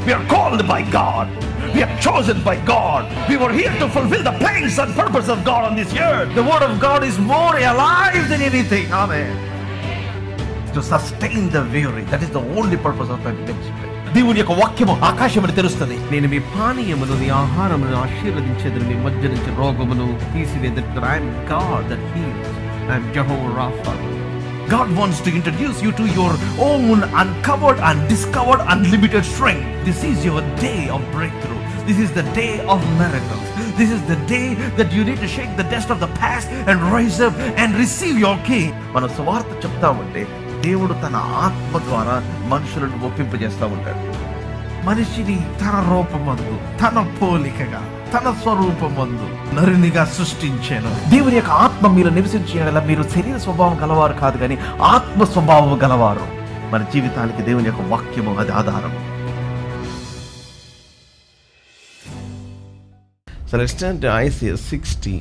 We are called by God. We are chosen by God. We were here to fulfill the plans and purpose of God on this earth. The word of God is more alive than anything. Amen. To sustain the weary. That is the only purpose of my ministry. దేవుని యొక్క వాక్యము ఆకాశమును తెరుస్తుంది. నేను మీ పానీయమును మీ ఆహారమును ఆశీర్వదించేదను, మీ మధ్య నుంచి రోగమును తీసివేదను. I am God that heals. I am Jehovah Rapha. God wants to introduce you to your own uncovered and discovered unlimited strength. This is your day of breakthrough. This is the day of miracles. This is the day that you need to shake the dust of the past and rise up and receive your king. మన సువార్త చెప్తామంటే దేవుడు తన ఆత్మ ద్వారా మనుషులను ఒప్పింపజేస్తూ ఉంటాడు. మనిషిని తన రూపమందు, తన పోలికగా, తన స్వరూపమందు నరునిగా సృష్టించాను. దేవుని యొక్క ఆత్మ మీరు నివసించేలా మీరు శరీర స్వభావం గలవారు కాదు, కానీ ఆత్మ స్వభావం గలవారు. మన జీవితానికి దేవుని యొక్క వాక్యము అది ఆధారం. So let's turn to Isaiah 60.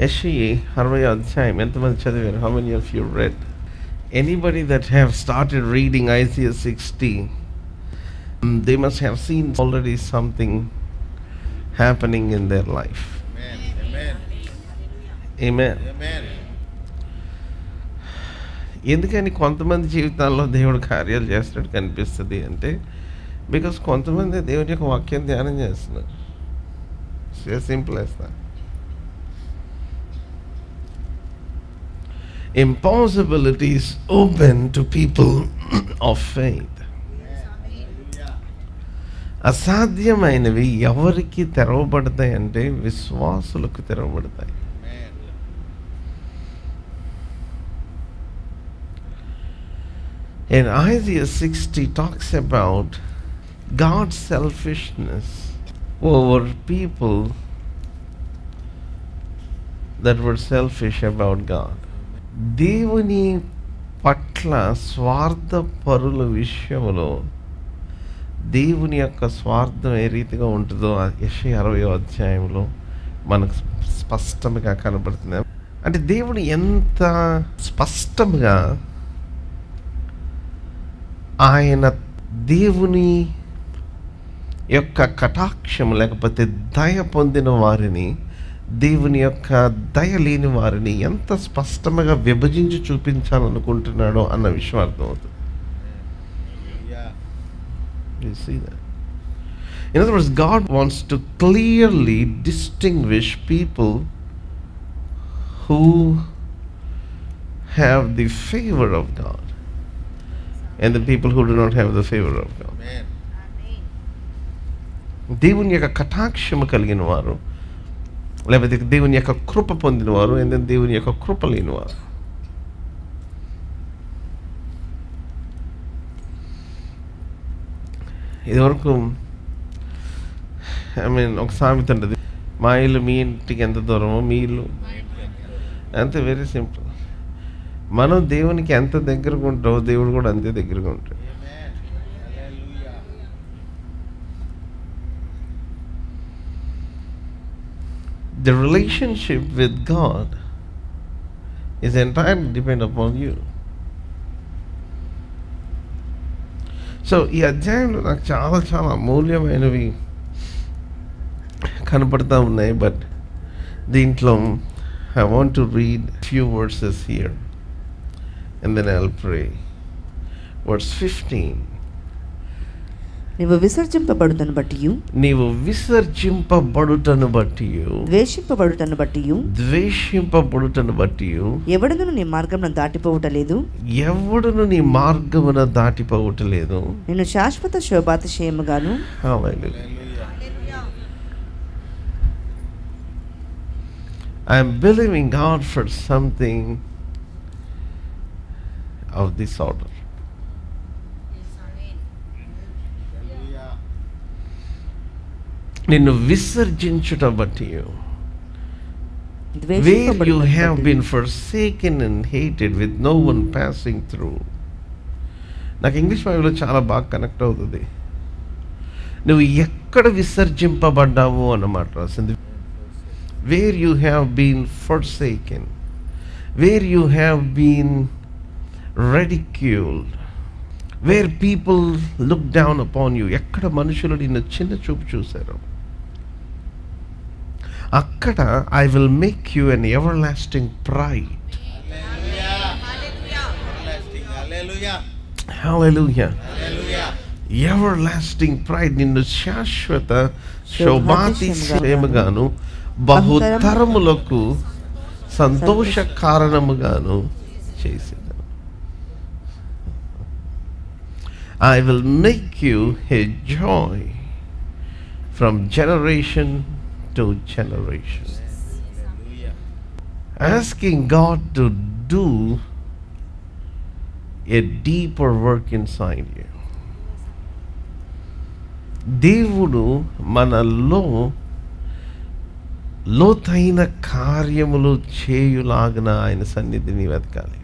యెషయా 60వ అధ్యాయం. ఎంతమంది చదివారు? How many of you read? Anybody that have started reading Isaiah 60, they must have seen already something happening in their life. Amen. Amen. Amen. ఎందుకని కొంతమంది జీవితాల్లో దేవుడు కార్యాలు చేస్తాడు కనిపిస్తుంది అంటే, బికాస్ కొంతమంది దేవుని యొక్క వాక్యం ధ్యానం చేస్తున్నారు. Simple as that. Impossibilities open to people of faith. అసాధ్యమైనవి ఎవరికి తెరవబడతాయి అంటే విశ్వాసులకు తెరవబడతాయి. And Isaiah 60 talks about God's selfishness over people that were selfish about God. దేవుని పట్ల స్వార్థ పరుల విషయంలో దేవుని యొక్క స్వార్థం ఏ రీతిగా ఉంటుందో యెషయా 60వ అధ్యాయంలో మనకు స్పష్టంగా కనబడుతుంది. అంటే దేవుడు ఎంత స్పష్టంగా ఆయన దేవుని యొక్క కటాక్షం లేకపోతే దయ పొందిన వారిని, దేవుని యొక్క దయ లేని వారిని ఎంత స్పష్టంగా విభజించి చూపించాలనుకుంటున్నాడో అన్న విషయం అర్థమవుతుంది. You see that? In other words, God wants to clearly distinguish people who have the favor of God and the people who do not have the favor of God. Amen. దేవుని యొక్క కటాక్షము కలిగిన వారు, లేకపోతే దేవుని యొక్క కృప పొందినవారు, అండ్ దేవుని యొక్క కృప లేనివారు. ఇదివరకు ఒక సామెత ఉంటుంది, మా ఇల్లు మీ ఇంటికి ఎంత దూరమో మీ ఇల్లు అంతే. Very simple. మనం దేవునికి ఎంత దగ్గరగా ఉంటామో దేవుడు కూడా అంతే దగ్గరగా ఉంటాడు. The relationship with God is entirely dependent upon you. So ఈ అధ్యాయంలో నాకు చాలా చాలా అమూల్యమైనవి కనపడతా ఉన్నాయి. బట్ దీంట్లో I want to read few verses here and then I'll pray. Verse 15. నీవు విసర్జింపబడుటను బట్టియు, నీవు విసర్జింపబడుటను బట్టియు, ద్వేషింపబడుటను బట్టియు, ద్వేషింపబడుటను బట్టియు, ఎవడును నీ మార్గమున దాటిపోవుటలేదు, ఎవడును నీ మార్గమున దాటిపోవుటలేదు, నేను శాశ్వత శోభాతిశయముగాను. I am believing God for something of this order. నిన్ను విసర్జించుట బట్టి, where you have been forsaken and hated with no one passing through. నాకు ఇంగ్లీష్ బైబిల్లో చాలా బాగా కనెక్ట్ అవుతుంది. నువ్వు ఎక్కడ విసర్జింపబడ్డావు అన్నమాట రాసింది. Where you have been forsaken, where you have been ridiculed, where people look down upon you, ఎక్కడ మనుషులు నిన్ను చిన్న చూపు చూశారు, అక్కడ I will make you an ever lasting pride. Hallelujah. Ever lasting pride, నిన్ను శాశ్వత శోభాతిశయముగాను బహుతరములకు సంతోష కారణముగాను చేసేదను. I will make you a joy from generation to generation. Asking God to do a deeper work inside you. దేవుడు మనలో లోతైన కార్యములు చేయులాగన ఆయన సన్నిధిని వెతకాలి.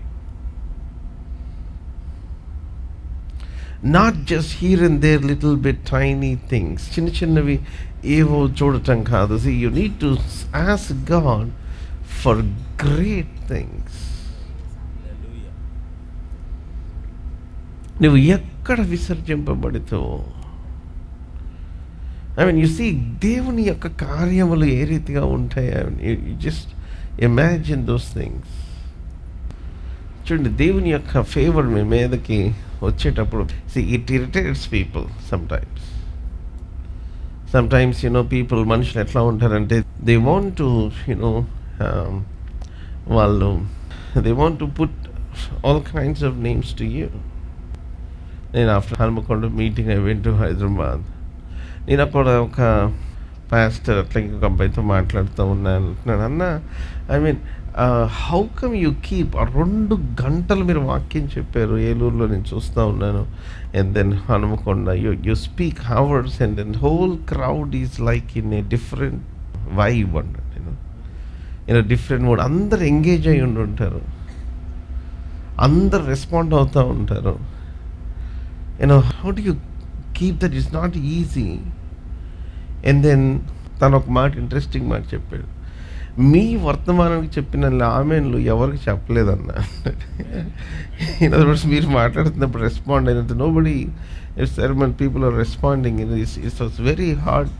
Not just here and there little bit tiny things, చిన్న చిన్నవి ఏవో చూడటం కాదు. See, you need to ask God for great things. నువ్వు ఎక్కడ విసర్జింపబడితావో, I mean, you see, దేవుని యొక్క కార్యములు ఏ రీతిగా ఉంటాయి. You just imagine those things. చూడండి, దేవుని యొక్క ఫేవర్ మీ మీదకి వచ్చేటప్పుడు, see, it irritates people sometimes. Sometimes, people, మనుషులు ఎట్లా ఉంటారంటే, they want to, వాళ్ళు they want to put all kinds of names to you. నేను after Hanamkonda meeting I went to Hyderabad. నేను అక్కడ ఒక పాస్టర్ అట్లా ఇంకొక అబ్బాయితో మాట్లాడుతూ ఉన్నాను. అన్న, I mean how come you keep 2 గంటలు మీరు వాక్యం చెప్పారు ఏలూరులో, నేను చూస్తూ ఉన్నాను. And then Hanamkonda you speak hours and then whole crowd is like in a different vibe అన్నట్టు, ఇన్ డిఫరెంట్ మూడ్. అందరు ఎంగేజ్ అయ్యి ఉంటారు, అందరు రెస్పాండ్ అవుతూ ఉంటారు. How do you keep that? Is not easy. And then తను ఒక మాట, ఇంట్రెస్టింగ్ మాట చెప్పాడు, మీ వర్తమానానికి చెప్పిన ఆమెన్లు ఎవరికి చెప్పలేదన్న. ఇన్ అదర్ వర్డ్స్, మీరు మాట్లాడుతున్నప్పుడు రెస్పాండ్ అయినంత nobody sermon people are responding. It was very hard.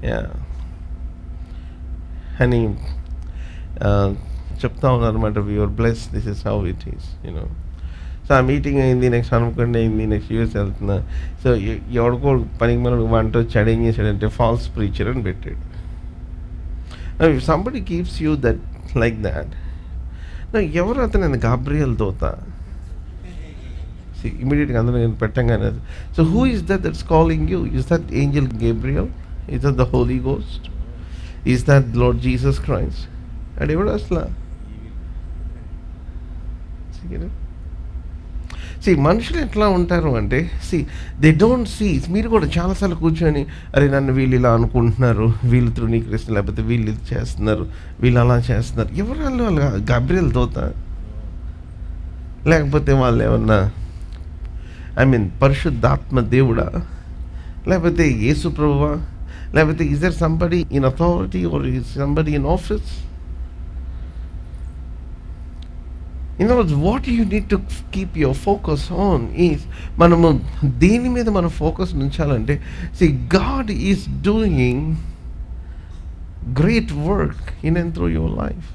Yeah. అని చెప్తా ఉన్నారన్నమాట, we are blessed, this is how it is. So ఆ మీటింగ్ అయింది, నెక్స్ట్ హనుమకొండ అయింది, నెక్స్ట్ యూఎస్ వెళ్తున్నా. సో ఎవరికో పనికి మనం వంట వచ్చి ఏం చేశాడంటే ఫాల్స్ ప్రీచర్ అని పెట్టాడు. If somebody keeps you that like that, ఎవరు అతను గాబ్రియల్ దోత ఇమీడియట్గా అందరూ నేను పెట్టంగానే, so who is that's calling you? Is that angel Gabriel? Is that the holy ghost? Is that Lord Jesus Christ? And ఎవడు అసలు మనుషులు ఎట్లా ఉంటారు అంటే, దే డోంట్ సీ. మీరు కూడా చాలాసార్లు కూర్చొని, అరే నన్ను వీళ్ళు ఇలా అనుకుంటున్నారు, వీళ్ళు తృణీకరిస్తున్నారు, లేకపోతే వీళ్ళు ఇది చేస్తున్నారు, వీళ్ళు అలా చేస్తున్నారు. ఎవరు వాళ్ళు గాబ్రియల్ దోత? లేకపోతే వాళ్ళు ఏమన్నా పరిశుద్ధాత్మ దేవుడా? లేకపోతే యేసు ప్రభువా? లేకపోతే is there somebody in authority or is somebody in office? In other words, what you need to keep your focus on is, మనము దేని మీద మన ఫోకస్ ఉంచాలంటే, God is doing great work in and through your life.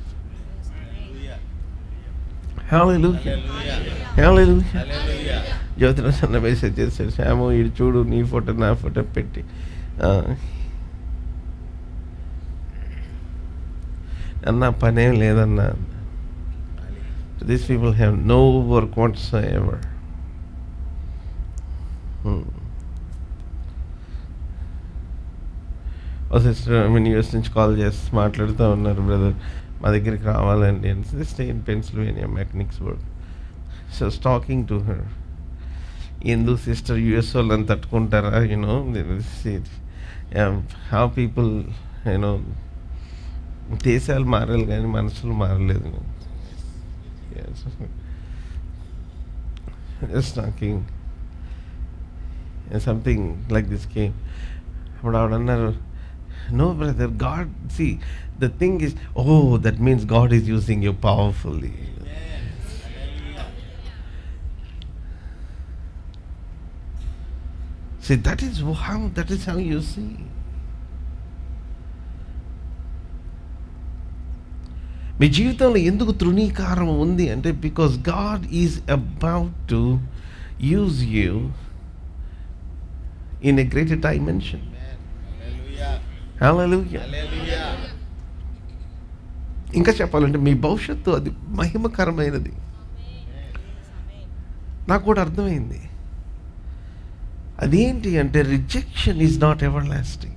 Hallelujah. Hallelujah. జ్యోతిన సన్న message చేశాడు, శ్యాము ఇటు చూడు, నీ ఫోటో నా ఫోటో పెట్టి, అన్న పనేం లేదన్నా. These people have no work whatsoever. Sister US నుంచి కాల్ చేసి మాట్లాడుతూ ఉన్నారు, బ్రదర్ మా దగ్గరికి రావాలండి అని. Stay in Pennsylvania, Mechanicsburg. So talking to her, ఎందుకు సిస్టర్ యూఎస్ వాళ్ళని తట్టుకుంటారా? హౌ పీపుల్ దేశాలు మారాలి కానీ మనసులు మారలేదు. Yes. Just talking, and something like this came. No, brother, God, see, the thing is, that means God is using you powerfully. See, that is how you see. మీ జీవితంలో ఎందుకు తృణీకారం ఉంది అంటే because God is about to use you in a greater dimension. Hallelujah. ఇంకా చెప్పాలంటే మీ భవిష్యత్తు అది మహిమకరమైనది. నాకు కూడా అర్థమైంది. అదేంటి అంటే rejection is not ever lasting.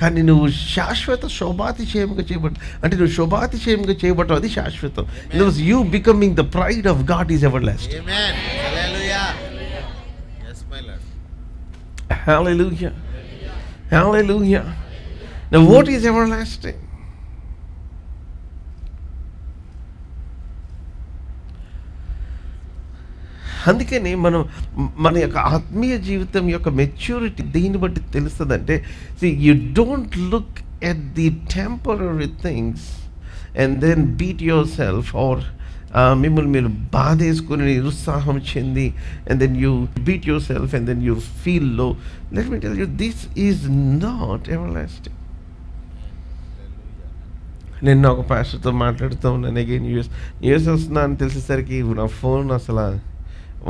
కానీ నువ్వు శాశ్వత శోభాతిశయముగా చేయబట్టు అంటే నువ్వు శోభాతిశయముగా చేయబట్టు అది శాశ్వతం. నువ్వు you becoming the pride of God is ever lasting. Hallelujah. Hallelujah. Now what is everlasting? అందుకని మన యొక్క ఆత్మీయ జీవితం యొక్క మెచ్యూరిటీ దీన్ని బట్టి తెలుస్తుందంటే you don't look at the temporary things and then beat yourself or మిమ్మల్ని మీరు బాధేసుకుని నిరుత్సాహం చెంది and then you beat yourself and then you feel low. Let me tell you this is not everlasting. నిన్న ఒక పాస్టర్తో మాట్లాడుతూ ఉన్నాను. Again US వస్తున్నా అని తెలిసేసరికి నా ఫోన్ అసలు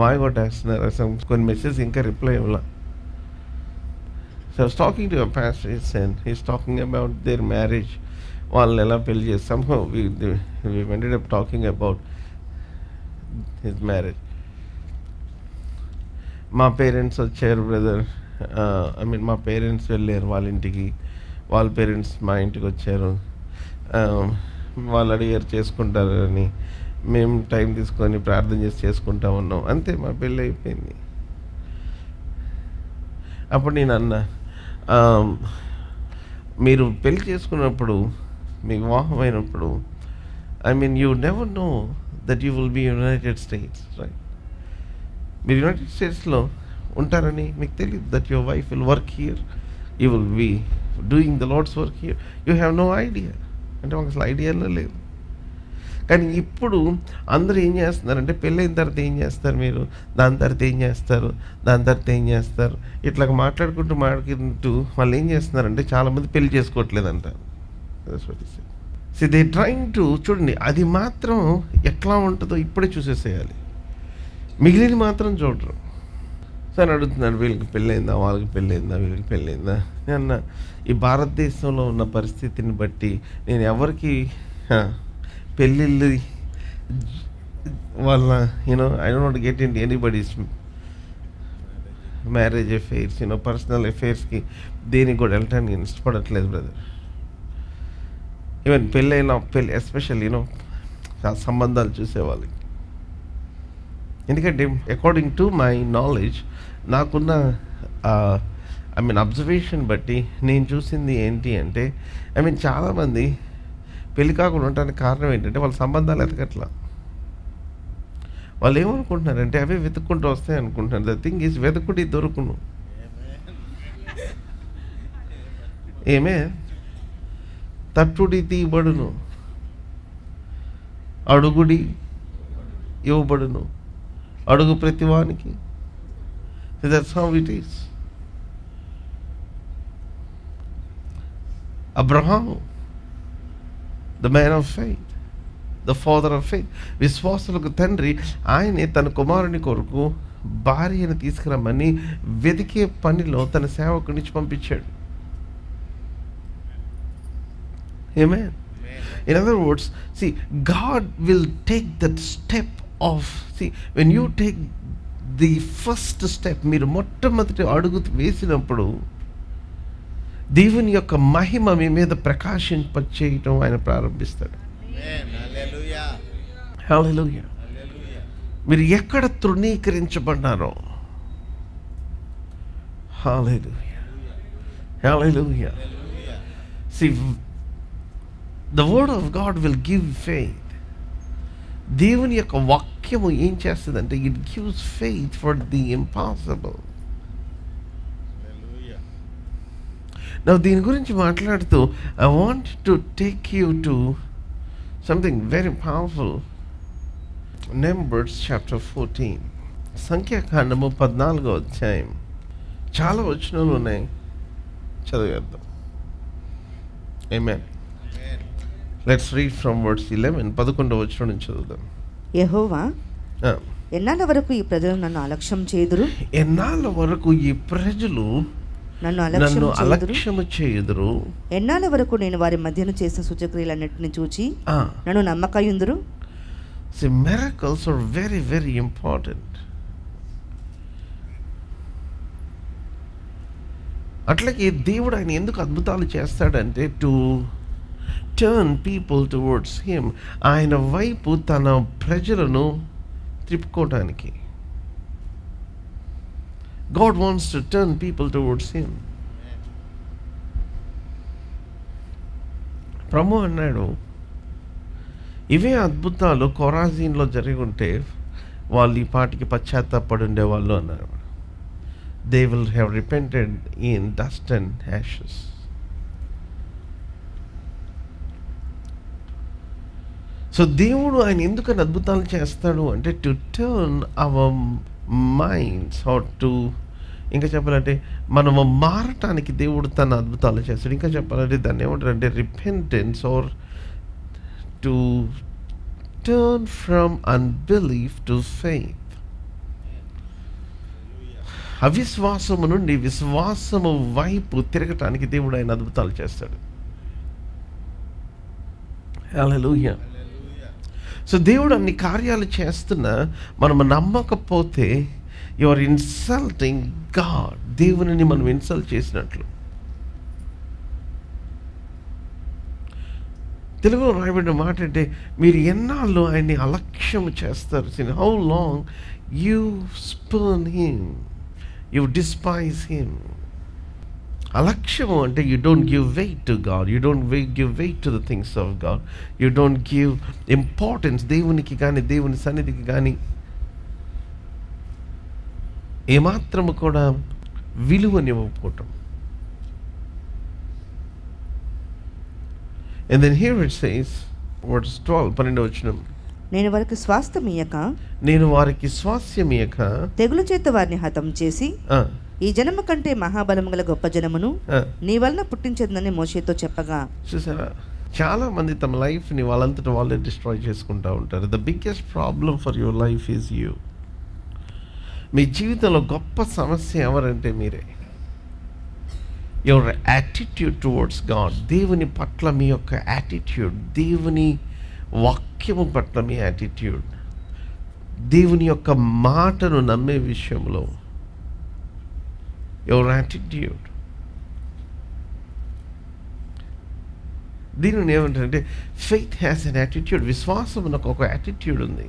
వాయిగొట్టేస్తున్నారు. అసలు కొన్ని మెసేజ్ ఇంకా రిప్లై ఇవ్వాల. So talking to pastor and he's talking about their marriage. వాళ్ళు ఎలా పెళ్లి చేసి somehow we ended up talking about his marriage. మా పేరెంట్స్ వచ్చారు బ్రదర్. మా పేరెంట్స్ వెళ్ళారు వాళ్ళ ఇంటికి, వాళ్ళ పేరెంట్స్ మా ఇంటికి వచ్చారు. వాళ్ళు అడిగారు చేసుకుంటారని, మేము టైం తీసుకొని ప్రార్థన చేసి చేసుకుంటా ఉన్నాం. అంతే, మా పెళ్ళి అయిపోయింది. అప్పుడు నేను అన్నా, మీరు పెళ్ళి చేసుకున్నప్పుడు, మీ వివాహం అయినప్పుడు, you never know that you will be United States, right? మీరు యునైటెడ్ స్టేట్స్లో ఉంటారని మీకు తెలియదు. That your wife will work here, you will be doing the lord's work here. You have no idea. అంటే మాకు అసలు ఐడియాలో లేదు. కానీ ఇప్పుడు అందరూ ఏం చేస్తున్నారంటే పెళ్ళైన తర్వాత ఏం చేస్తారు, మీరు దాని తర్వాత ఏం చేస్తారు, దాని తర్వాత ఏం చేస్తారు, ఇట్లా మాట్లాడుకుంటూ వాళ్ళు ఏం చేస్తున్నారంటే చాలామంది పెళ్లి చేసుకోవట్లేదు అంటారు. సో దే ట్రైంగ్ టు చూడండి, అది మాత్రం ఎట్లా ఉంటుందో ఇప్పుడే చూసేసేయాలి, మిగిలిన మాత్రం చూడరు. సార్ అడుగుతున్నాడు, వీళ్ళకి పెళ్ళైందా, వాళ్ళకి పెళ్ళైందా, వీళ్ళకి పెళ్ళైందా. నేను ఈ భారతదేశంలో ఉన్న పరిస్థితిని బట్టి నేను ఎవరికి పెళ్ళిళ్ళు వాళ్ళ I don't want get into anybody's marriage affairs, personal అఫైర్స్కి దేనికి కూడా వెళ్ళటానికి నేను ఇష్టపడట్లేదు బ్రదర్. ఈవెన్ పెళ్ళి ఎస్పెషల్లీ సంబంధాలు చూసేవాళ్ళకి. ఎందుకంటే అకార్డింగ్ టు మై నాలెడ్జ్, నాకున్న అబ్జర్వేషన్ బట్టి నేను చూసింది ఏంటి అంటే చాలామంది పెళ్ళి కాకుండా ఉండడానికి కారణం ఏంటంటే వాళ్ళ సంబంధాలు ఎతకట్లా. వాళ్ళు ఏమనుకుంటున్నారంటే అవే వెతుక్కుంటూ వస్తాయి అనుకుంటున్నారు. ద థింగ్ ఈజ్ వెతుకుడి దొరుకును. ఏమే తట్టుడి తీయబడును, అడుగుడి ఇవ్వబడును, అడుగు ప్రతివానికి. That's how it is. Abraham, the man of faith, the father of faith, విశ్వాసులకు తండ్రి, ఆయనే తన కుమారుని కొరకు భార్యను తీసుకురమ్మని వెతికే పనిలో తన సేవకునిచ్చి పంపించాడు. Amen. In other words, see, God will take that step of, when you take the first step, మీరు మొట్టమొదటి అడుగు వేసినప్పుడు దేవుని యొక్క మహిమ మీ మీద ప్రకాశింపచేయటం ఆయన ప్రారంభిస్తాడు. హల్లెలూయా. మీరు ఎక్కడ తృణీకరించబడ్డారో, హల్లెలూయా, హల్లెలూయా. See, the word of God will give faith. దేవుని యొక్క వాక్యము ఏం చేస్తుందంటే it gives faith for the impossible. నా దీని గురించి మాట్లాడుతూ I want to take you to something very powerful. Numbers chapter 14. సంఖ్యాకాండము 14వ అధ్యాయం. చాలా వచనాలు ఉన్నాయి, చదివేద్దాం. Amen. Let's read from verse 11. 11వ వచనం నుంచి చదువుదాం. యెహోవా, ఎన్నాళ్ళ వరకు ఈ ప్రజలు నన్ను అలక్ష్యం చేయుదురు? ఎన్నాళ్ళ వరకు ఈ ప్రజలు నన్ను అలక్ష్యము చేయుదురు? ఎన్నాళ్ళ వరకు నేను వారి మధ్యన చేసిన సూచక్రియలన్నిటిని చూచి నన్ను నమ్మకయుందురు? See, miracles are very, very important. అట్లాగే దేవుడు ఆయన ఎందుకు అద్భుతాలు చేస్తాడంటే to turn people towards him. ఆయన వైపు తన ప్రజలను త్రిప్పుకోవడానికి. God wants to turn people towards him. ప్రభు అన్నాడు, ఇవే అద్భుతాలు కొరాజీన్లో జరిగి ఉంటే వాళ్ళు ఈ పాటికి పశ్చాత్తాపడి ఉండేవాళ్ళు అన్నారు. They will have repented in dust and ashes. సో దేవుడు ఆయన ఎందుకని అద్భుతాలు చేస్తాడు అంటే to turn our minds or to, ఇంకా చెప్పాలంటే మనము మారటానికి దేవుడు తన అద్భుతాలు చేస్తాడు. ఇంకా చెప్పాలంటే దాన్ని ఏమంటారంటే repentance or to turn from unbelief to faith. అవిశ్వాసము నుండి విశ్వాసము వైపు తిరగటానికి దేవుడు ఆయన అద్భుతాలు చేస్తాడు. హల్లెలూయా. సో దేవుడు అన్ని కార్యాలు చేస్తున్నా మనం నమ్మకపోతే యు ఆర్ ఇన్సల్టింగ్ గాడ్. దేవుని మనం ఇన్సల్ట్ చేసినట్లు. తెలుగులో రాయబడిన మాట అంటే మీరు ఎన్నాళ్ళు ఆయన్ని అలక్ష్యం చేస్తారు. How long you spurn him, you despise him. అలక్ష్యము అంటే you don't give weight to God, you don't give weight to the things of God, you don't give importance దేవునికి కానీ దేవుని సన్నిధికి కానీ ఏమాత్రము కూడా విలువనివ్వకపోవటం. And then here it says, verse 12, 12వ వచనం, నేను వారికి స్వాస్థ్యమియ్యక, నేను వారికి స్వాస్థ్యమియ్యక తెగులు చేత వారిని హతం చేసి ఈ జనము కంటే మహాబలము గల గొప్ప జనమును నీ వలన పుట్టించేదని మోషేతో చెప్పగా. చూసారా, చాలా మంది తమ లైఫ్ని వాళ్ళంతటా వాళ్ళే డిస్ట్రాయ్ చేసుకుంటూ ఉంటారు. The biggest problem for your life is you. మీ జీవితంలో గొప్ప సమస్య ఎవరంటే మీరే. Your attitude towards God. దేవుని పట్ల మీ యొక్క యాటిట్యూడ్, దేవుని వాక్యము పట్ల మీ యాటిట్యూడ్, దేవుని యొక్క మాటను నమ్మే విషయంలో యువర్ యాటిట్యూడ్. దీనిని ఏమంటారంటే ఫెయిత్ హ్యాస్ అన్ యాటిట్యూడ్. విశ్వాసమునకు ఒక యాటిట్యూడ్ ఉంది.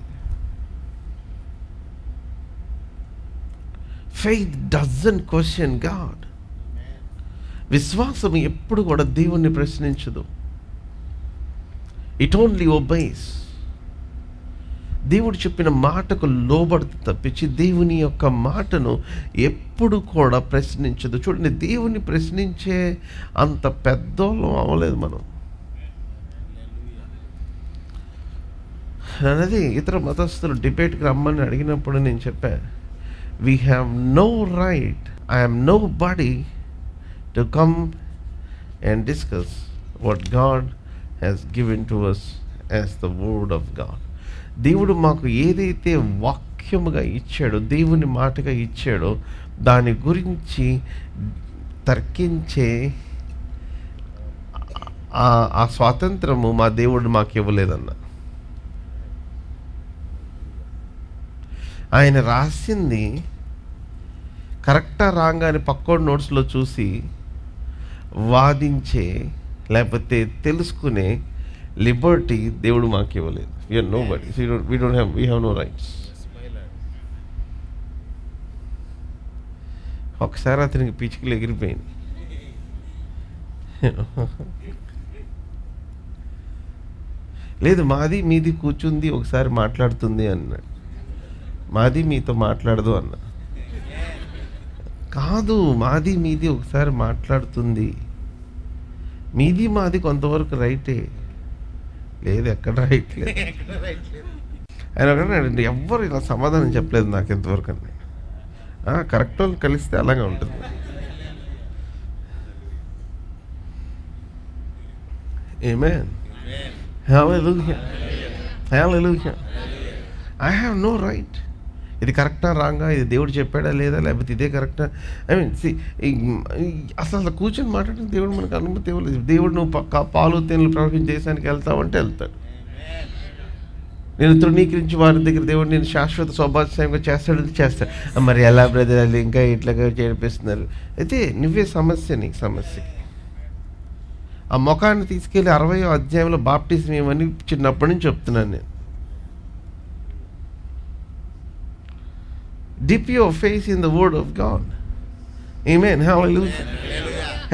Faith doesn't question God. విశ్వాసం ఎప్పుడు కూడా దేవుణ్ణి ప్రశ్నించదు. It only obese. దేవుడు చెప్పిన మాటకు లోబడుతుంది తప్పించి దేవుని యొక్క మాటను ఎప్పుడు కూడా ప్రశ్నించదు. చూడండి, దేవుని ప్రశ్నించే అంత పెద్దోళ్ళం అవ్వలేదు మనం. అన్నది ఇతర మతస్థులు డిబేట్కి రమ్మని అడిగినప్పుడు నేను చెప్పాను, we have no right, I'm nobody to come and discuss what God has given to us as the word of God. దేవుడు మాకు ఏదైతే వాక్యముగా ఇచ్చాడో, దేవుని మాటగా ఇచ్చాడో దాని గురించి తర్కించే ఆ స్వాతంత్రము మా దేవుడు మాకు ఇవ్వలేదన్న. ఆయన రాసింది కరెక్టా రాంగా అని పక్కోడి నోట్స్లో చూసి వాదించే లేకపోతే తెలుసుకునే లిబర్టీ దేవుడు మాకు ఇవ్వలేదు. We are nobody, we have no rights. ఒకసారి అతనికి పిచ్చుకలు ఎగిరిపోయింది. లేదు, మాది మీది కూర్చుంది ఒకసారి మాట్లాడుతుంది అన్నాడు. మాది మీతో మాట్లాడదు అన్నా. కాదు, మాది మీది ఒకసారి మాట్లాడుతుంది. మీది మాది కొంతవరకు రైటే. లేదు, ఎక్కడ రైట్ లేదు. ఆయన ఒకటి ఎవ్వరు ఇలా సమాధానం చెప్పలేదు నాకు ఎంతవరకు అని. కరెక్ట్ వాళ్ళు కలిస్తే అలాగే ఉంటుంది. Amen. Hallelujah. Hallelujah. I have no right. ఇది కరెక్టా రాంగా, ఇది దేవుడు చెప్పాడా లేదా, లేకపోతే ఇదే కరెక్టా? ఐ మీన్ అసలు కూర్చొని మాట్లాడిన దేవుడు మనకు అనుమతి ఇవ్వలేదు. దేవుడు నువ్వు పాలు తేనెలు ప్రవహించే దేశానికి వెళ్తావంటే వెళ్తాడు. నేను తృణీకరించి వారి దగ్గర దేవుడు నేను శాశ్వత సౌభాగ్యంగా చేస్తాడు. మరి ఎలా బ్రదర్ అది ఇంకా ఇట్లాగా చేర్పిస్తున్నారు అయితే నువ్వే సమస్య. నీకు సమస్యకి ఆ ముఖాన్ని తీసుకెళ్ళి 60వ అధ్యాయంలో బాప్టిజం ఏమని చిన్నప్పటి నుంచి చెప్తున్నాను నేను. Dip your face in the word of God. Amen. Hallelujah.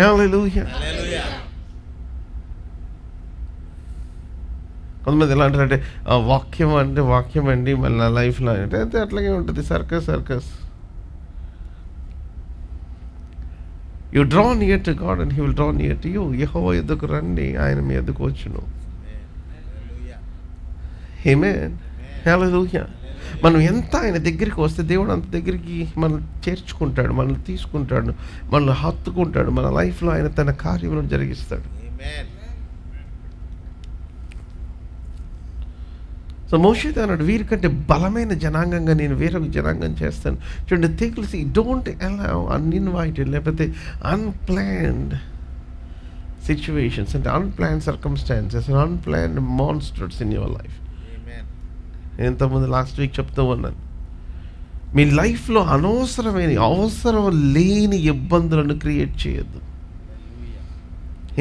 Hallelujah. కొంతమంది ఎలా అంటారంటే వాక్యం అండి మళ్ళీ నా లైఫ్లో అంటే అయితే అట్లాగే ఉంటుంది. Circus. You draw near to God and He will draw near to you. యెహోవా ఎద్దుకు రండి, ఆయన మీ ఎద్దుకు వచ్చును. Amen. Hallelujah. మనం ఎంత ఆయన దగ్గరికి వస్తే దేవుడు అంత దగ్గరికి మనం చేర్చుకుంటాడు, మనల్ని తీసుకుంటాడు, మనల్ని హత్తుకుంటాడు, మన లైఫ్లో ఆయన తన కార్యములను జరిగిస్తాడు. సో మోషే అన్నాడు, వీరికంటే బలమైన జనాంగంగా నేను వేరొక జనాంగం చేస్తాను. చూడండి, థింక్స్ డోంట్ అలౌ అన్ఇన్వైటెడ్ లేకపోతే అన్ప్లాన్డ్ సిచ్యువేషన్స్ అంటే unplanned circumstances, unplanned monsters in your life. నేను ఇంతకుముందు లాస్ట్ వీక్ చెప్తూ ఉన్నాను, మీ లైఫ్లో అవసరం లేని ఇబ్బందులను క్రియేట్ చేయొద్దు.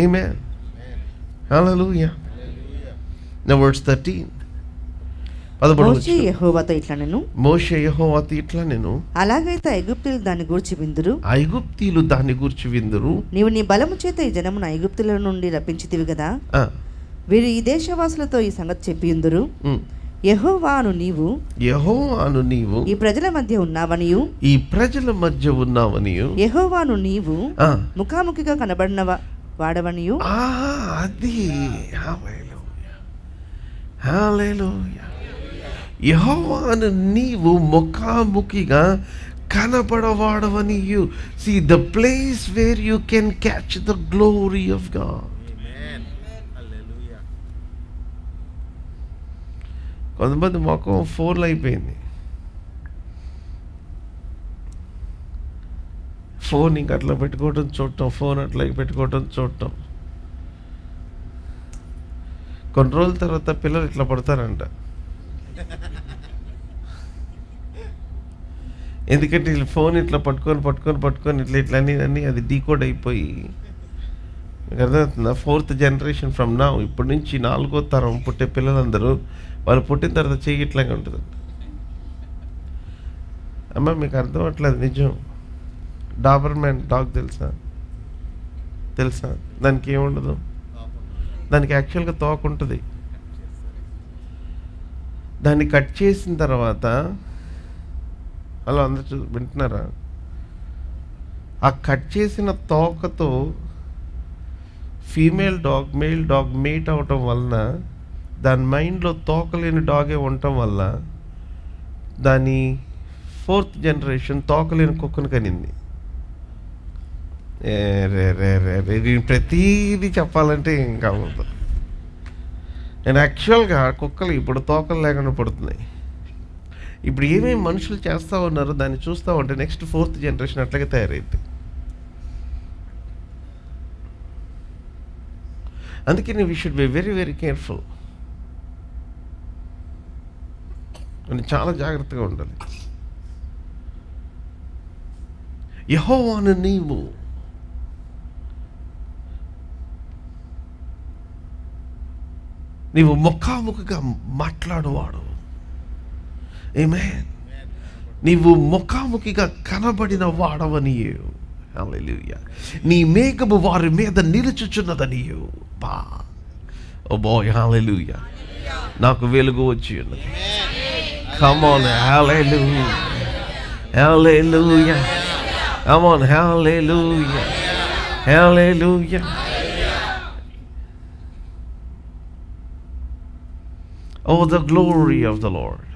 ఆమేన్. హల్లెలూయా. Now verse 13. మోషే యెహోవాతో ఇట్లా నేను అలాగైతే ఐగుప్తీయులు దాన్ని గూర్చి విందురు. నీవు నీ బలము చేత ఈ జనమును ఐగుప్తుల నుండి రప్పించితివి కదా, వీరు ఈ దేశవాసులతో ఈ సంగతి చెప్పియుందురు. యెహోవాను నీవు ఈ ప్రజల మధ్య ఉన్నావనియు యెహోవాను నీవు ముఖాముఖిగా కనబడిన వాడవనియు. అది హల్లెలూయా. యెహోవాను నీవు ముఖాముఖిగా కనబడవాడవనియు. See the place where you can catch the glory of God. కొంతమంది ముఖం ఫోన్లో అయిపోయింది. ఫోన్ ఇంక అట్లా పెట్టుకోవటం చూడటం, ఫోన్ అట్లా పెట్టుకోవటం చూడటం. కొన్ని రోజుల తర్వాత పిల్లలు ఇట్లా పడతారంట. ఎందుకంటే వీళ్ళు ఫోన్ ఇట్లా పట్టుకొని ఇట్లా అన్నీ అది డీకోడ్ అయిపోయి, మీకు అర్థమవుతుందా? 4th జనరేషన్ ఫ్రమ్ నౌ, ఇప్పటి నుంచి 4వ తరం పుట్టే పిల్లలందరూ వాళ్ళు పుట్టిన తర్వాత చెయ్యి ఇట్లాగే ఉంటుంది. అమ్మ మీకు అర్థం అవ్వట్లేదు, నిజం. డాబర్మ్యాన్ డాగ్ తెలుసా? దానికి ఏముండదు, దానికి యాక్చువల్గా తోక ఉంటుంది. దాన్ని కట్ చేసిన తర్వాత అలా అందరూ వింటున్నారా? ఆ కట్ చేసిన తోకతో female dog male dog mate అవటం వలన దాని మైండ్లో తోకలేని డాగే ఉండటం వల్ల దాని 4th జనరేషన్ తోకలేని కుక్కను కనింది. ప్రతీది చెప్పాలంటే ఇంకా అవ్వదు. నేను యాక్చువల్గా కుక్కలు ఇప్పుడు తోకలు లేకుండా పడుతున్నాయి. ఇప్పుడు ఏమేమి మనుషులు చేస్తూ ఉన్నారో దాన్ని చూస్తూ ఉంటే నెక్స్ట్ 4th జనరేషన్ అట్లాగే తయారైంది. అందుకని we should be very very careful. చాలా జాగ్రత్తగా ఉండాలి. యెహోవాను నీవు ముఖాముఖిగా మాట్లాడువాడు. ఆమేన్. నీవు ముఖాముఖిగా కనబడిన వాడవనియు. హల్లెలూయా. నీ మేఘము వారి మీద నిలుచుచున్నదనియు. ఓ బాయ్, హల్లెలూయా. నాకు వెలుగు వచ్చి ఉన్నది. Come on, hallelujah. Hallelujah. Come on, hallelujah. Hallelujah. Oh, the glory of the Lord.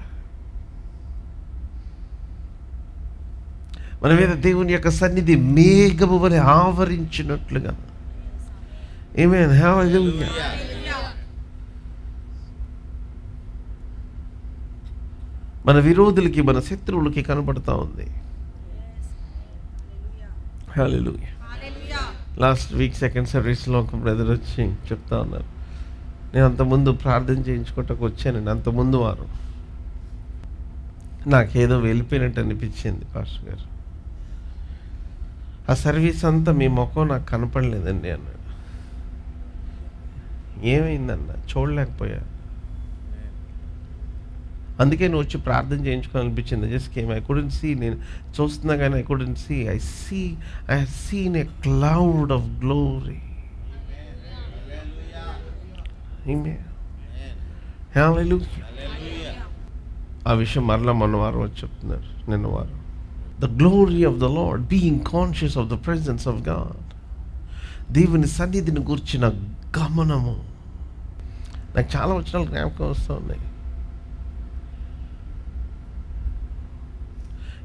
మన మీద దేవుని యొక్క సన్నిధి మేఘము వలె ఆవరించినట్లుగా. ఆమేన్. హల్లెలూయా. మన విరోధులకి, మన శత్రువులకి కనబడతా ఉంది. హల్లెలూయా. లాస్ట్ వీక్ సెకండ్ సర్వీస్లో ఒక బ్రదర్ వచ్చి చెప్తా ఉన్నారు, నేను అంతకుముందు ప్రార్థన చేయించుకోవటానికి వచ్చానండి. అంతకుముందు వారం నాకేదో వెళ్ళిపోయినట్టు అనిపించింది పాస్టర్ గారు. ఆ సర్వీస్ అంతా మీ ముఖం నాకు కనపడలేదండి అన్నాడు. ఏమైందన్న? చూడలేకపోయా. అందుకే నువ్వు వచ్చి ప్రార్థన చేయించుకోవాలనిపించింది. Just came. I couldn't see. నేను చూస్తున్నా కానీ I couldn't see. I have seen a cloud of glory. Hallelujah. ఆ విషయం మరలా మొన్న వారం వచ్చి చెప్తున్నారు, నిన్న వారం. The glory of the Lord, being conscious of the presence of God. దేవుని సన్నిధిని గురించిన గమనము. నాకు చాలా వచనాలు జ్ఞాపకం వస్తూ ఉన్నాయి.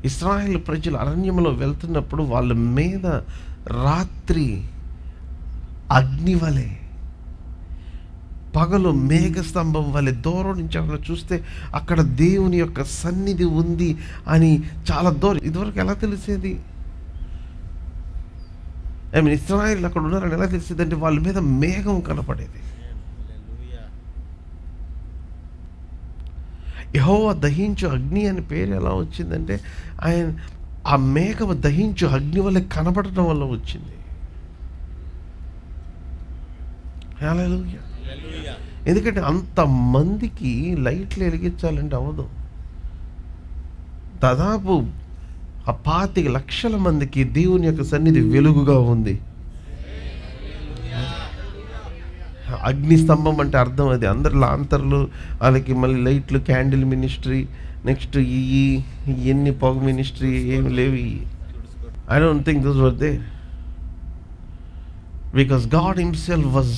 ఇశ్రాయేలు ప్రజలు అరణ్యంలో వెళ్తున్నప్పుడు వాళ్ళ మీద రాత్రి అగ్ని వలె, పగలు మేఘస్తంభం వలె దూరం నుంచి అక్కడ చూస్తే అక్కడ దేవుని యొక్క సన్నిధి ఉంది అని చాలా దూరం. ఇదివరకు ఎలా తెలిసేది? ఐ మీన్ ఇశ్రాయేలు అక్కడ ఉన్నారని ఎలా తెలిసేది అంటే వాళ్ళ మీద మేఘం కనపడేది. యెహోవా దహించు అగ్ని అని పేరు ఎలా వచ్చిందంటే ఆయన ఆ మేఘం దహించు అగ్ని వల్ల కనబడటం వల్ల వచ్చింది. హల్లెలూయా. ఎందుకంటే అంతమందికి లైట్లు వెలిగించాలంటే అవ్వదు. దాదాపు 25 లక్షల మందికి దేవుని యొక్క సన్నిధి వెలుగుగా ఉంది. అగ్ని స్తంభం అంటే అర్థం అది. అందరు లాంతర్లు, వాళ్ళకి మళ్ళీ లైట్లు, క్యాండిల్ మినిస్ట్రీ, నెక్స్ట్ ఎన్ని పొగ మినిస్ట్రీ ఏమి లేవు. I don't think those were there because God himself was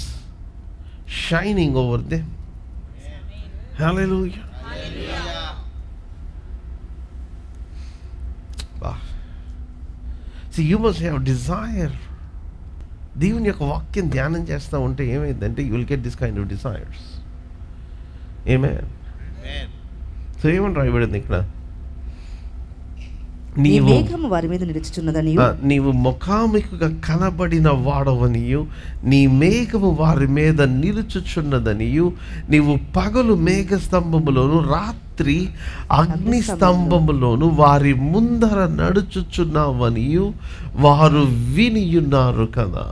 shining over them. Hallelujah. See, you must have desire. దేవుని యొక్క వాక్యం ధ్యానం చేస్తూ ఉంటే ఏమైందంటే you will get this kind of desires. Amen. So ఏమని రాయబడింది ఇక్కడ? వారి మీద నిలుచుచున్నదని, నీవు ముఖాముఖిగా కనబడిన వాడవనియు, నీ మేఘము వారి మీద నిలుచుచున్నదనియు, నీవు పగలు మేఘ స్తంభములోను రాత్రి అగ్ని స్తంభములోను వారి ముందర నడుచుచున్నావనియు వారు వినియున్నారు కదా.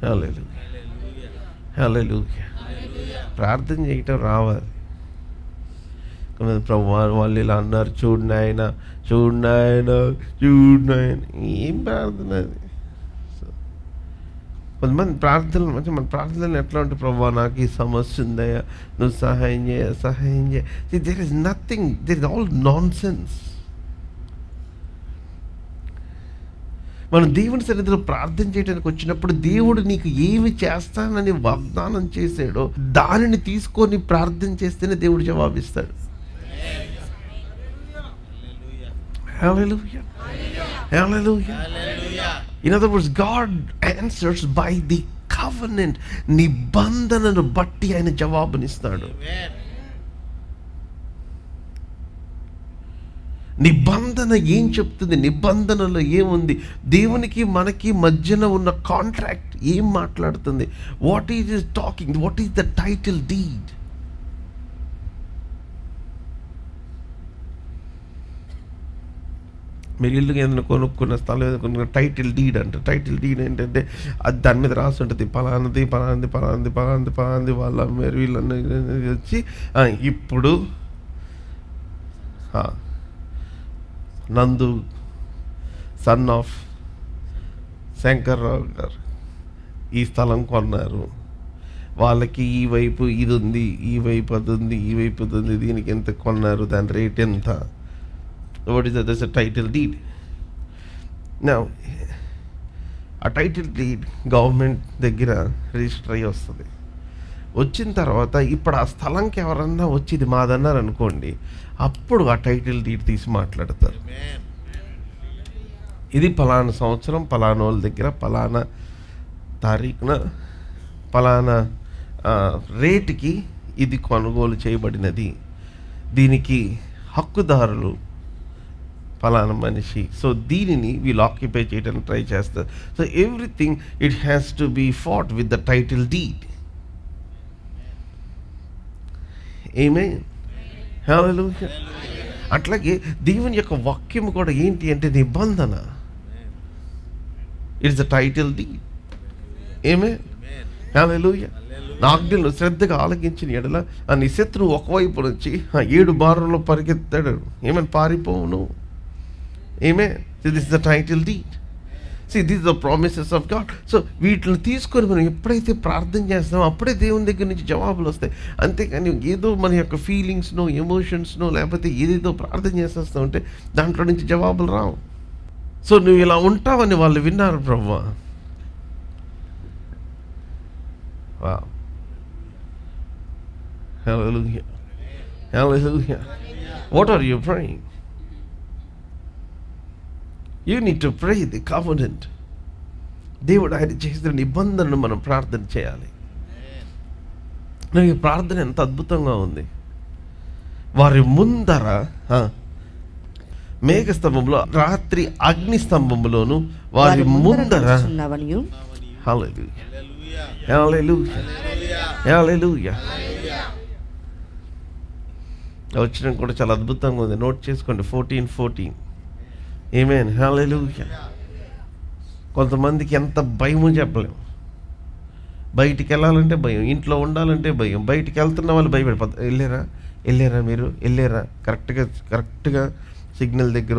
హల్లెలూయా. హల్లెలూయా. ప్రార్థన చేయటం రావాలి. ప్రభు వాళ్ళు ఇలా అన్నారు, చూడు నాయన, చూడు నాయన, చూడు నాయన. ఏం ప్రార్థన అది? కొంతమంది ప్రార్థనలు మంచి మన ప్రార్థనలు ఎట్లా ఉంటాయి? ప్రభు నాకు ఈ సమస్య ఉందయ్యా, నువ్వు సహాయం చేయ, సహాయం చేయ. There is nothing, there is all nonsense. మనం దేవుని సన్నిధిలో ప్రార్థన చేయడానికి వచ్చినప్పుడు దేవుడు నీకు ఏమి చేస్తానని వాగ్దానం చేశాడో దానిని తీసుకొని ప్రార్థన చేస్తేనే దేవుడు జవాబిస్తాడు. Hallelujah. Hallelujah. In other words, God answers by the covenant. నిబంధనను బట్టి ఆయన జవాబునిస్తాడు. నిబంధన ఏం చెప్తుంది? నిబంధనలో ఏముంది? దేవునికి మనకి మధ్యన ఉన్న కాంట్రాక్ట్ ఏం మాట్లాడుతుంది? What is is talking? What is the title deed? మీరు ఇల్లు ఏదైనా కొనుక్కున్న స్థలం ఏదైనా కొనుక్కున్న టైటిల్ డీడ్ అంటారు. టైటిల్ డీడ్ ఏంటంటే అది దాని మీద రాసి ఉంటుంది, పలానది పలానది పలానది పలానది పలానది వాళ్ళ మీరు వీళ్ళని వచ్చి ఇప్పుడు నందు సన్ ఆఫ్ శంకర్రావు గారు ఈ స్థలం కొన్నారు, వాళ్ళకి ఈ వైపు ఇది ఉంది, ఈ వైపు అది ఉంది, ఈ వైపు అది ఉంది, దీనికి ఎంత కొన్నారు, దాని రేట్ ఎంత. What is that? That's a title deed. Now, ఆ టైటిల్ డీడ్ గవర్నమెంట్ దగ్గర రిజిస్టర్ అయ్యి వస్తుంది. వచ్చిన తర్వాత ఇప్పుడు ఆ స్థలంకి ఎవరన్నా వచ్చి ఇది మాదన్నారు అనుకోండి, అప్పుడు ఆ టైటిల్ డీడ్ తీసి మాట్లాడతారు. ఇది పలానా సంవత్సరం పలానా వాళ్ళ దగ్గర పలానా తారీఖున పలానా రేటుకి ఇది కొనుగోలు చేయబడినది, దీనికి హక్కుదారులు పలానా మనిషి. సో దీనిని వీళ్ళు ఆక్యుపై చేయడానికి ట్రై చేస్తారు. So everything it has to be fought with the title deed. Amen. Hallelujah. అట్లాగే దేవుని యొక్క వాక్యం కూడా ఏంటి అంటే నిబంధన. It's the title deed. Amen. Hallelujah. ఆజ్ఞలు శ్రద్ధగా ఆలకించిన ఎడల ఆ నీ శత్రువు ఒకవైపు నుంచి 7 బారుల్లో పరిగెత్తాడు, ఏమని పారిపోవును. Amen. This is the title deed. See, these are the promises of God. So వీటిని తీసుకొని మనం ఎప్పుడైతే ప్రార్థన చేస్తామో అప్పుడే దేవుని దగ్గర నుంచి జవాబులు వస్తాయి. అంతేకాని ఏదో మన యొక్క ఫీలింగ్స్నో ఎమోషన్స్నో లేకపోతే ఏదేదో ప్రార్థన చేసేస్తూ ఉంటే దాంట్లో నుంచి జవాబులు రావు. సో నువ్వు ఇలా ఉంటావని వాళ్ళు విన్నారు ప్రభువా. Wow. Hallelujah. Hallelujah. What are you praying? You need to pray the covenant. దేవుడు ఆయన చేసిన నిబంధనను మనం ప్రార్థన చేయాలి. ఈ ప్రార్థన ఎంత అద్భుతంగా ఉంది. వారి ముందర మేఘస్తంభంలో రాత్రి అగ్ని స్తంభంలోను వారి ముందర. హల్లెలూయా. హల్లెలూయా. హల్లెలూయా. వచ్చిన కూడా చాలా అద్భుతంగా ఉంది. నోట్ చేసుకోండి. 14:14. ఆమేన్. హల్లెలూయా. కొంతమందికి ఎంత భయమో చెప్పలేము. బయటికి వెళ్ళాలంటే భయం, ఇంట్లో ఉండాలంటే భయం. బయటికి వెళ్తున్న వాళ్ళు భయపడిపోతారు. వెళ్ళారా మీరు కరెక్ట్గా సిగ్నల్ దగ్గర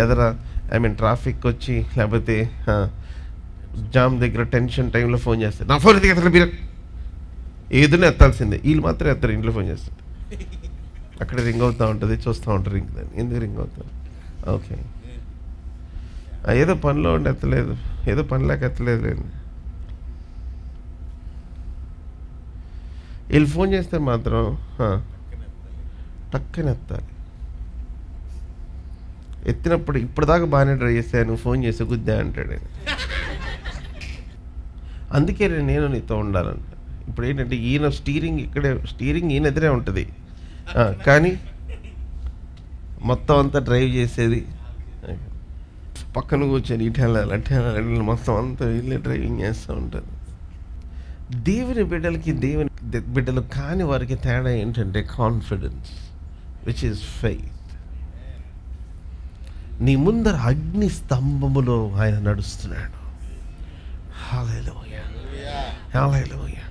ఎదరా ట్రాఫిక్ వచ్చి లేకపోతే జామ్ దగ్గర టెన్షన్ టైంలో ఫోన్ చేస్తారు. నా ఫోన్ ఎందుకు ఎత్తలేదు మీరు? ఏదైనా ఎత్తాల్సిందే. వీళ్ళు మాత్రం ఎత్తారు. ఇంట్లో ఫోన్ చేస్తారు. అక్కడ రింగ్ అవుతూ ఉంటుంది, చూస్తూ ఉంటారు. రింగ్ ఎందుకు రింగ్ అవుతుంది? ఓకే, ఏదో పనిలో ఉండి ఎత్తలేదు, ఏదో పనిలాగా ఎత్తలేదు లేండి. వీళ్ళు ఫోన్ చేస్తే మాత్రం టక్కని ఎత్తాలి. ఎత్తినప్పుడు ఇప్పటిదాకా బాగానే ట్రై చేస్తాను, ఫోన్ చేసి గుద్దా అంటాడు. అందుకే నేను నీతో ఉండాలంట. ఇప్పుడు ఏంటంటే ఈయన స్టీరింగ్ ఈయన ఎదురే ఉంటుంది, కానీ మొత్తం అంతా డ్రైవ్ చేసేది పక్కన కూర్చొని ఇటు వెళ్ళాలి అటు వెళ్ళాలి, మొత్తం అంతా వీళ్ళే డ్రైవింగ్ చేస్తూ ఉంటారు. దేవుని బిడ్డలు కాని వారికి తేడా ఏంటంటే కాన్ఫిడెన్స్, విచ్ ఈస్ ఫెయిత్. నీ ముందర అగ్ని స్తంభములో ఆయన నడుస్తున్నాడు. Hallelujah. Hallelujah.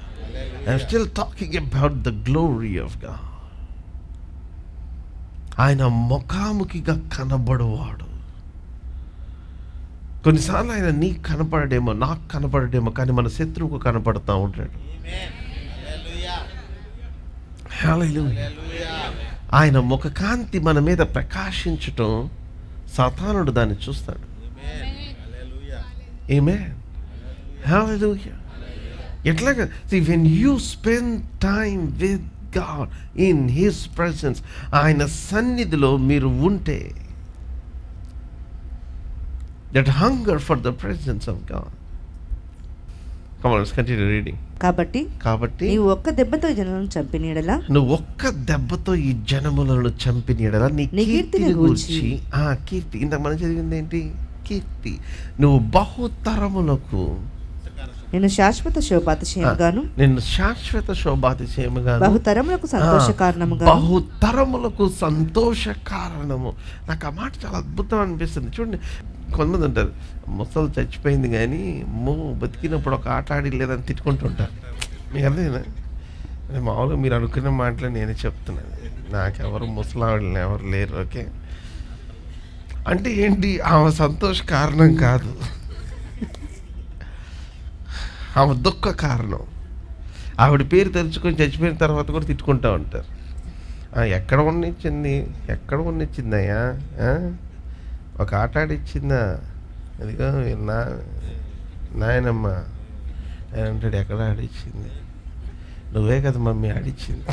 I'm still talking about the glory of God. ఆయన ముఖాముఖిగా కనబడువాడు. కొన్నిసార్లు ఆయన నీకు కనపడేమో, నాకు కనపడేమో, కానీ మన శత్రువుకు కనపడుతూ ఉంటాడు. Hallelujah. ఆయన ముఖకాంతి మన మీద ప్రకాశించటం సాతానుడు దాన్ని చూస్తాడు. Amen. Hallelujah. ఎట్లాగా? See, when you spend time with God in His presence, ఆయన సన్నిధిలో మీరు ఉంటే, that hunger for the presence of God. Come on, let's continue reading. కాబట్టి నీవు ఒక్క దెబ్బతో ఈ జనములను చంపినీడలా, నువ్వు ఒక్క దెబ్బతో ఈ జనములను చంపినీడలా నీ కీర్తిని గూర్చి, కీర్తి ఇంత మనం చదివింది ఏంటి? కీర్తి. నువ్వు బహుతరములకు, నిన్ను శాశ్వత శోభాతిశయముగాను, బహుతరములకు సంతోష కారణము. నాకు ఆ మాట చాలా అద్భుతం అనిపిస్తుంది. చూడండి, కొంతమంది అంటారు ముసలు చచ్చిపోయింది కానీ బతికినప్పుడు ఒక ఆట ఆడి లేదని తిట్టుకుంటుంటారు. మీకు అర్థమైనా? మామూలుగా మీరు అనుకున్న మాటలే నేనే చెప్తున్నాను. నాకెవరు ముసలావిడని ఎవరు లేరు. ఓకే, అంటే ఏంటి? ఆమె సంతోష కారణం కాదు, ఆమె దుఃఖ కారణం. ఆవిడ పేరు తెలుసుకొని చచ్చిపోయిన తర్వాత కూడా తిట్టుకుంటూ ఉంటారు. ఎక్కడ ఉన్నిచ్చిందయ్యా? ఒక ఆట ఆడిచ్చిందా? అదిగో నాయనమ్మ అంటాడు. ఎక్కడ ఆడిచ్చింది? నువ్వే కదా మమ్మీ ఆడిచ్చింది.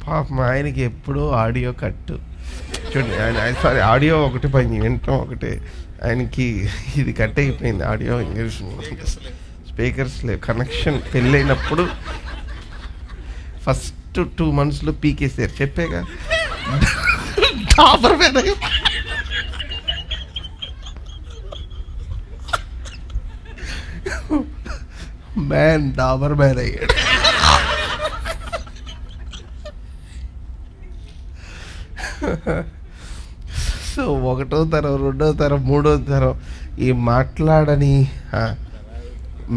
పాపం ఆయనకి ఎప్పుడూ ఆడియో కట్టు. చూడండి, ఆయన సారీ ఆడియో ఒకటి పని వింటాం ఒకటే, ఆయనకి ఇది కట్ అయిపోయింది ఆడియో. ఇంగ్లీష్ స్పీకర్స్ లేవు, కనెక్షన్ పెళ్ళైనప్పుడు ఫస్ట్ 2 monthsలో పీకేసారు. చెప్పాగా డాబర్ మ్యాన్ డాబర్ మ్యాన్ అయ్యాడు. సో 1వ తరం 2వ తరం 3వ తరం ఈ మాట్లాడని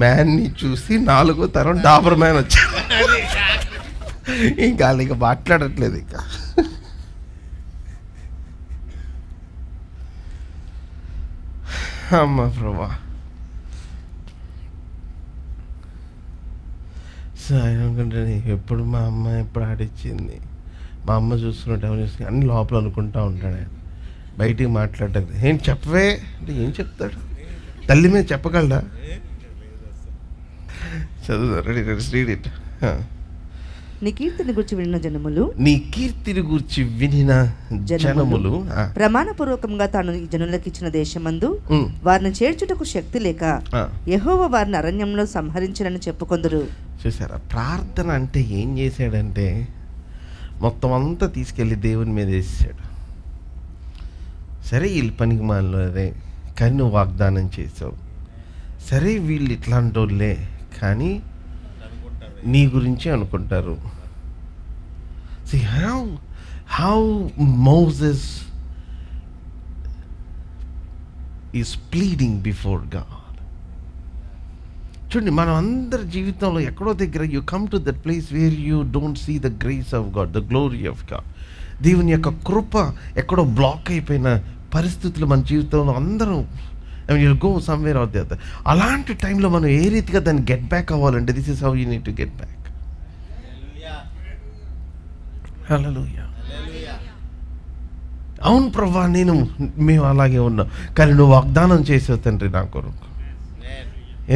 మ్యాన్ని చూసి 4వ తరం డాబర్ మ్యాన్ వచ్చారు. ఇంకా వాళ్ళు ఇక మాట్లాడట్లేదు. ఇంకా అమ్మ ప్రభా. సో ఆయన అనుకుంటే ఎప్పుడు మా అమ్మ ఎప్పుడు ఆడిచ్చింది, మా అమ్మ చూసుకున్నట్టు ఎవరు చూసుకుని అన్ని లోపల అనుకుంటా ఉంటాడు ఆయన. బయటికి మాట్లాడటం ఏం చెప్పవే అంటే ఏం చెప్తాడు, తల్లి మీద చెప్పగలడా? చదువు రెడీ రీడ్ ఇట్. నీ కీర్తిని గురించి వినిన జనములు, నీ కీర్తిని గురించి వినిన జనములు ప్రమాణపూర్వకంగా తాను ఈ జనులకు ఇచ్చిన దేశమందు వారిని చేర్చుటకు శక్తి లేక యెహోవా వారిని అరణ్యంలో సంహరించినని చెప్పుకొందురు. చూసారా, ప్రార్థన అంటే ఏం చేశాడంటే మొత్తం అంతా తీసుకెళ్ళి దేవుని మీద వేసాడు. సరే వీళ్ళు పనికి మానలే కానీ నువ్వు వాగ్దానం చేసావు, సరే వీళ్ళు ఇట్లాంటి వాళ్ళే కానీ నీ గురించి అనుకుంటారు. See how Moses is pleading before God. చూడండి, మనం అందరి జీవితంలో ఎక్కడో దగ్గర you come to that place where you don't see the grace of God, the glory of God. దేవుని యొక్క కృప ఎక్కడో బ్లాక్ అయిపోయిన పరిస్థితులు మన జీవితంలో అందరం you go somewhere or the other. అలాంటి టైంలో మనం ఏ రీతిగా దాన్ని గెట్ బ్యాక్ అవ్వాలంటే this is how you need to get back. Hallelujah. అవును ప్రభా, మేము అలాగే ఉన్నాం కానీ నువ్వు వాగ్దానం చేసావు తండ్రి నా కొరకు.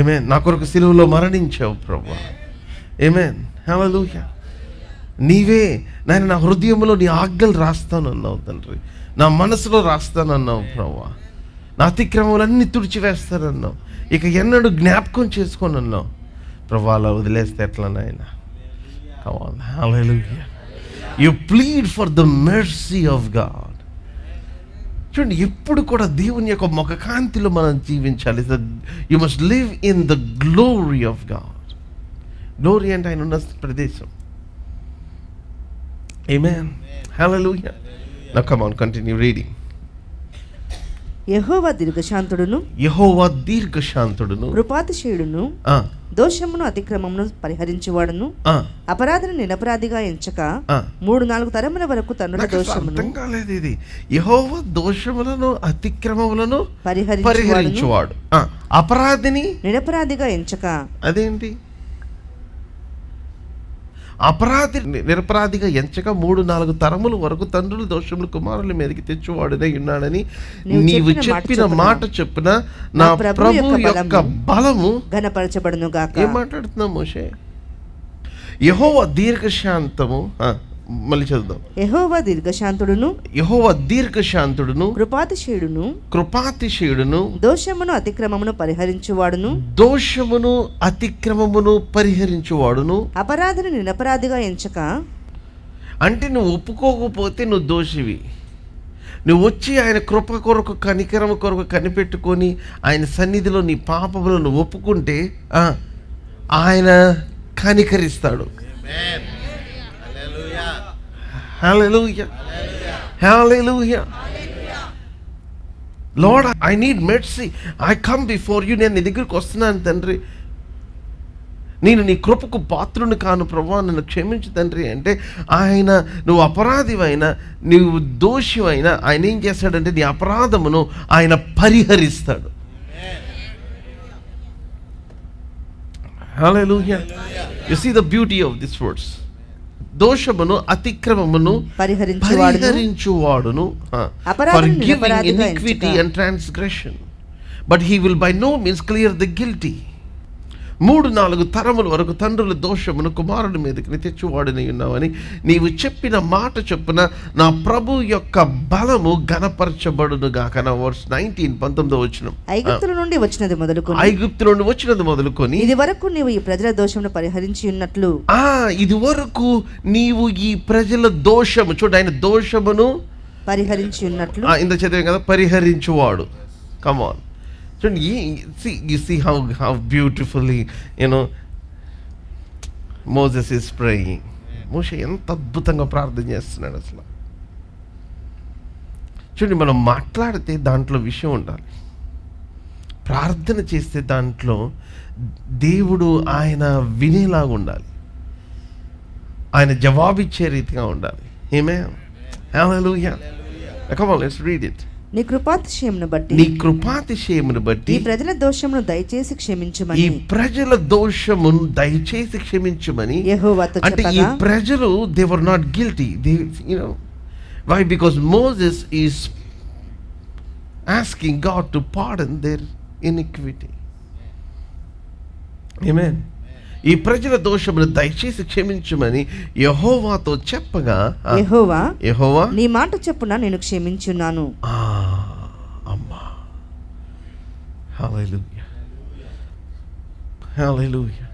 ఆమేన్. నా కొరకు సిలువలో మరణించావు ప్రభా. ఆమేన్. హల్లెలూయా. నీవే నాయన నా హృదయంలో నీ ఆజ్ఞలు రాస్తానన్నావు తండ్రి, నా మనసులో రాస్తానన్నావు ప్రభా. నా అతిక్రమాలన్నీ తుడిచివేస్తానన్నావు, ఇక ఎన్నడూ జ్ఞాపకం చేసుకోనన్నావు ప్రభా. అలా వదిలేస్తే ఎట్లా నాయన? Hallelujah. You plead for the mercy of God. చూడండి, ఎప్పుడు కూడా దేవుని యొక్క ముఖకాంతిలో మనం జీవించాలి. You must live in the glory of God. Glory అంటే ఆయన ఉన్న ప్రదేశం. ఆమేన్. హల్లెలూయా. Now come on, continue reading. యెహోవా దీర్ఘశాంతుడును, యెహోవా దీర్ఘశాంతుడును, కృపాతిశయుడును, దోషమును అతిక్రమమును పరిహరించువాడును, అపరాధిని నిరపరాధిగా ఎంచక 3-4 తరముల వరకు తండ్రుల దోషమును. అర్థం కాలేదు ఇది. యెహోవా దోషములను అతిక్రమములను పరిహరించువాడు, అపరాధిని నిరపరాధిగా ఎంచక. అదేంటి? అపరాధి నిరపరాధిగా ఎంచక 3-4 తరముల వరకు తండ్రుల దోషములు కుమారుల మీదకి తెచ్చువాడునై ఉన్నాడని నీవు చెప్పిన మాట చొప్పున నా ప్రభు యొక్క బలము ఘనపరచబడును గాక. ఏం మాట్లాడుతున్నావు మోషే? యెహోవా దీర్ఘశాంతము, మళ్ళీ చదువుదాం. యెహోవా దీర్ఘశాంతుడును, యెహోవా దీర్ఘశాంతుడును, కృపాతిశయుడును, కృపాతిశయుడును, దోషమును అతిక్రమమును పరిహరించువాడును, దోషమును అతిక్రమమును పరిహరించువాడును, అపరాధిని నిరపరాధిగా ఎంచక. అంటే నువ్వు ఒప్పుకోకపోతే నువ్వు దోషివి. నువ్వు వచ్చి ఆయన కృప కొరకు కనికరమ కొరకు కనిపెట్టుకొని ఆయన సన్నిధిలో నీ పాపములను ఒప్పుకుంటే ఆయన కనికరిస్తాడు. Hallelujah. Hallelujah. Lord, I need mercy. I come before you. నేను నీ దగ్గరికి వస్తున్నాను తండ్రి, నేను నీ కృపకు పాత్రుని కాను ప్రభువా, నన్ను క్షమించు తండ్రి అంటే ఆయన, నువ్వు అపరాధివైనా నువ్వు దోషివైనా ఆయన ఏం చేస్తాడంటే నీ అపరాధమును ఆయన పరిహరిస్తాడు. Hallelujah. You see the beauty of these words. దోషమును అతిక్రమమును పరిహరించువాడును, forgiving iniquity and transgression, but he will by no means clear the guilty. 3-4 తరముల వరకు తండ్రుల దోషమును కుమారుని మీదకి తెచ్చువాడిని ఉన్నావని నీవు చెప్పిన మాట చొప్పున నా ప్రభు యొక్క బలము ఘనపరచబడును గాక. వర్స్ 19 19వ వచనం. ఐగుప్తుల నుండి వచ్చినది మొదలుకొని ఇది వరకు నీవు ఈ ప్రజల దోషమును పరిహరించి ఉన్నట్లు. ఇది వరకు నీవు ఈ ప్రజల దోషము, చూడు ఆయన దోషమును పరిహరించి ఉన్నట్లు. ఇంత చదివాం కదా, పరిహరించువాడు. కమ్ ఆన్, చూడండి, you see how beautifully Moses is praying. మోషే ఎంత అద్భుతంగా ప్రార్థన చేస్తున్నాడు అసలు. చూడండి, మనం మాట్లాడితే దాంట్లో విషయం ఉండాలి, ప్రార్థన చేస్తే దాంట్లో దేవుడు ఆయన వినేలాగా ఉండాలి, ఆయన జవాబిచ్చే రీతిగా ఉండాలి. ఆమేన్, హల్లెలూయా. Come on, let's read it. నీ కృపాతిశయమును బట్టి ఈ ప్రజల దోషమును దయచేసి క్షమించుమని యెహోవాతో చెప్పగా, అంటే ఈ ప్రజలు they were not guilty. They, why? Because Moses is asking God to pardon their iniquity. Amen. ఈ ప్రజల దోషమును దయచేసి క్షమించుమని యెహోవాతో చెప్పగా, యెహోవా నీ మాట చెప్పున నేను క్షమించున్నాను. అమ్మా, హల్లెలూయా, హల్లెలూయా,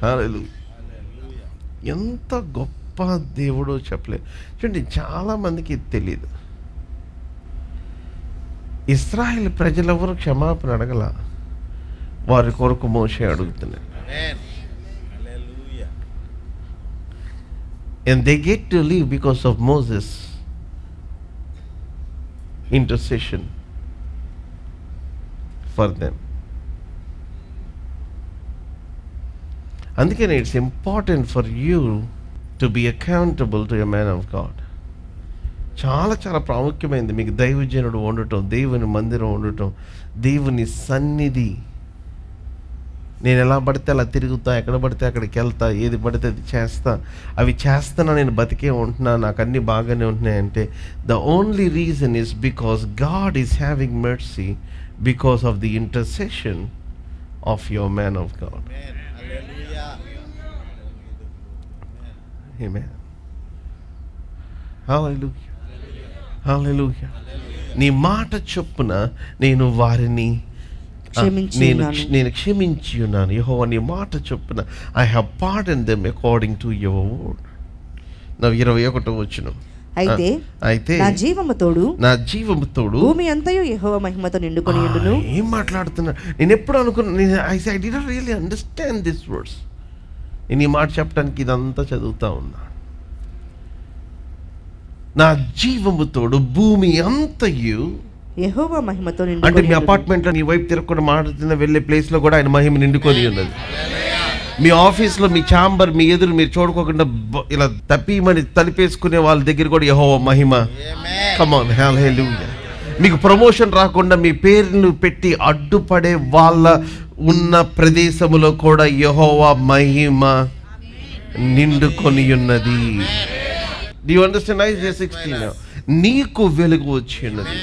హల్లెలూయా. ఎంత గొప్ప దేవుడో చెప్పలేదు. చూడండి, చాలా మందికి తెలియదు. ఇశ్రాయేలు ప్రజలెవరు క్షమాపణ అడగల, వారి కొరకు మోషే అడుగుతున్నాడు. And they get to live because of Moses' intercession for them. అందుకని it's important for you to be accountable to a man of God. చాలా చాలా ప్రాముఖ్యమైనది మీకు దైవజనుడు ఉండటం, దేవుని మందిరం ఉండటం, దేవుని సన్నిధి. నేను ఎలా పడితే అలా తిరుగుతా, ఎక్కడ పడితే అక్కడికి వెళ్తా, ఏది పడితే అది చేస్తా, అవి చేస్తున్నా నేను బతికే ఉంటున్నా, నాకు అన్నీ బాగానే ఉంటున్నాయంటే the only reason is because God is having mercy because of the intercession of your man of God. Amen, hallelujah, hallelujah. నీ మాట చొప్పున నేను వారిని నేను క్షమించి ఉన్నాను. యెహోవా నీ మాట చొప్పున I have pardoned them according to your word. 21వ వచనం. అయితే నా జీవము తోడు భూమి అంతయు యెహోవా మహిమతో నిండుకొని ఉండును. ఏం మాట్లాడుతున్నా? నేను ఎప్పుడు అనుకున్నా, I didn't really understand this words. నేను ఈ మాట చెప్పడానికి ఇదంతా చదువుతా ఉన్నా. నా జీవము తోడు భూమి అంతయు యెహోవా మహిమతో నిండుకొని. అంటే మీ అపార్ట్మెంట్ లో నీ వైపు తిరగకుండా మాట్లాడుతున్న వెళ్ళే ప్లేస్ లో కూడా ఆయన మహిమ నిండుకొని ఉన్నది. మీ ఆఫీస్ లో, మీ ఛాంబర్, మీ ఎదురు మీరు చూడుకోకుండా ఇలా తప్పిమని తలిపేసుకునే వాళ్ళ దగ్గర కూడా యెహోవా మహిమ. కమ్ ఆన్, హల్లెలూయా. మీకు ప్రమోషన్ రాకుండా మీ పేరును పెట్టి అడ్డుపడే వాళ్ళ ఉన్న ప్రదేశములో కూడా యెహోవా మహిమ నిండుకొని ఉన్నది. Do you understand Isaiah 16? నీకు వెలుగు వచ్చినది,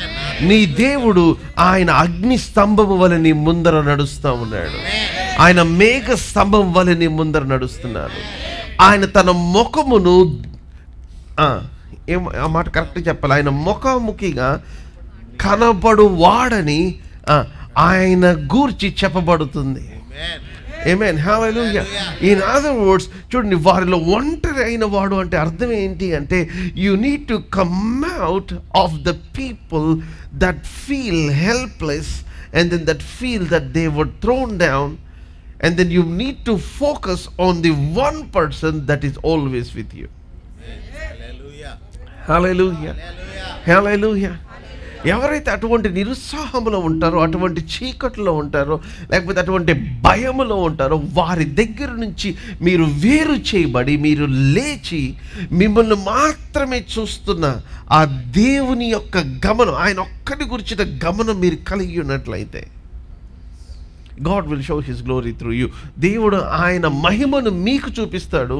నీ దేవుడు ఆయన అగ్ని స్తంభము వలె నీ ముందర నడుస్తూ ఉన్నాడు, ఆయన మేఘ స్తంభం వలె నీ ముందర నడుస్తున్నాడు. ఆయన తన ముఖమును, ఆ మాట కరెక్ట్ చెప్పాలి, ఆయన ముఖాముఖిగా కనబడు వాడని ఆయన గూర్చి చెప్పబడుతుంది. Amen, hallelujah. In other words, చూడండి, వారిలో ఒంటరి అయిన వాడు అంటే అర్థం ఏంటి అంటే you need to come out of the people that feel helpless and then that feel that they were thrown down and then you need to focus on the one person that is always with you. Hallelujah, hallelujah. ఎవరైతే అటువంటి నిరుత్సాహంలో ఉంటారో, అటువంటి చీకట్లో ఉంటారో, లేకపోతే అటువంటి భయములో ఉంటారో, వారి దగ్గర నుంచి మీరు వేరు చేయబడి మీరు లేచి మిమ్మల్ని మాత్రమే చూస్తున్న ఆ దేవుని యొక్క గమనం, ఆయన ఒక్కటి గురించిన గమనం మీరు కలిగి ఉన్నట్లయితే God will show his glory through you. దేవుడు ఆయన మహిమను మీకు చూపిస్తాడు,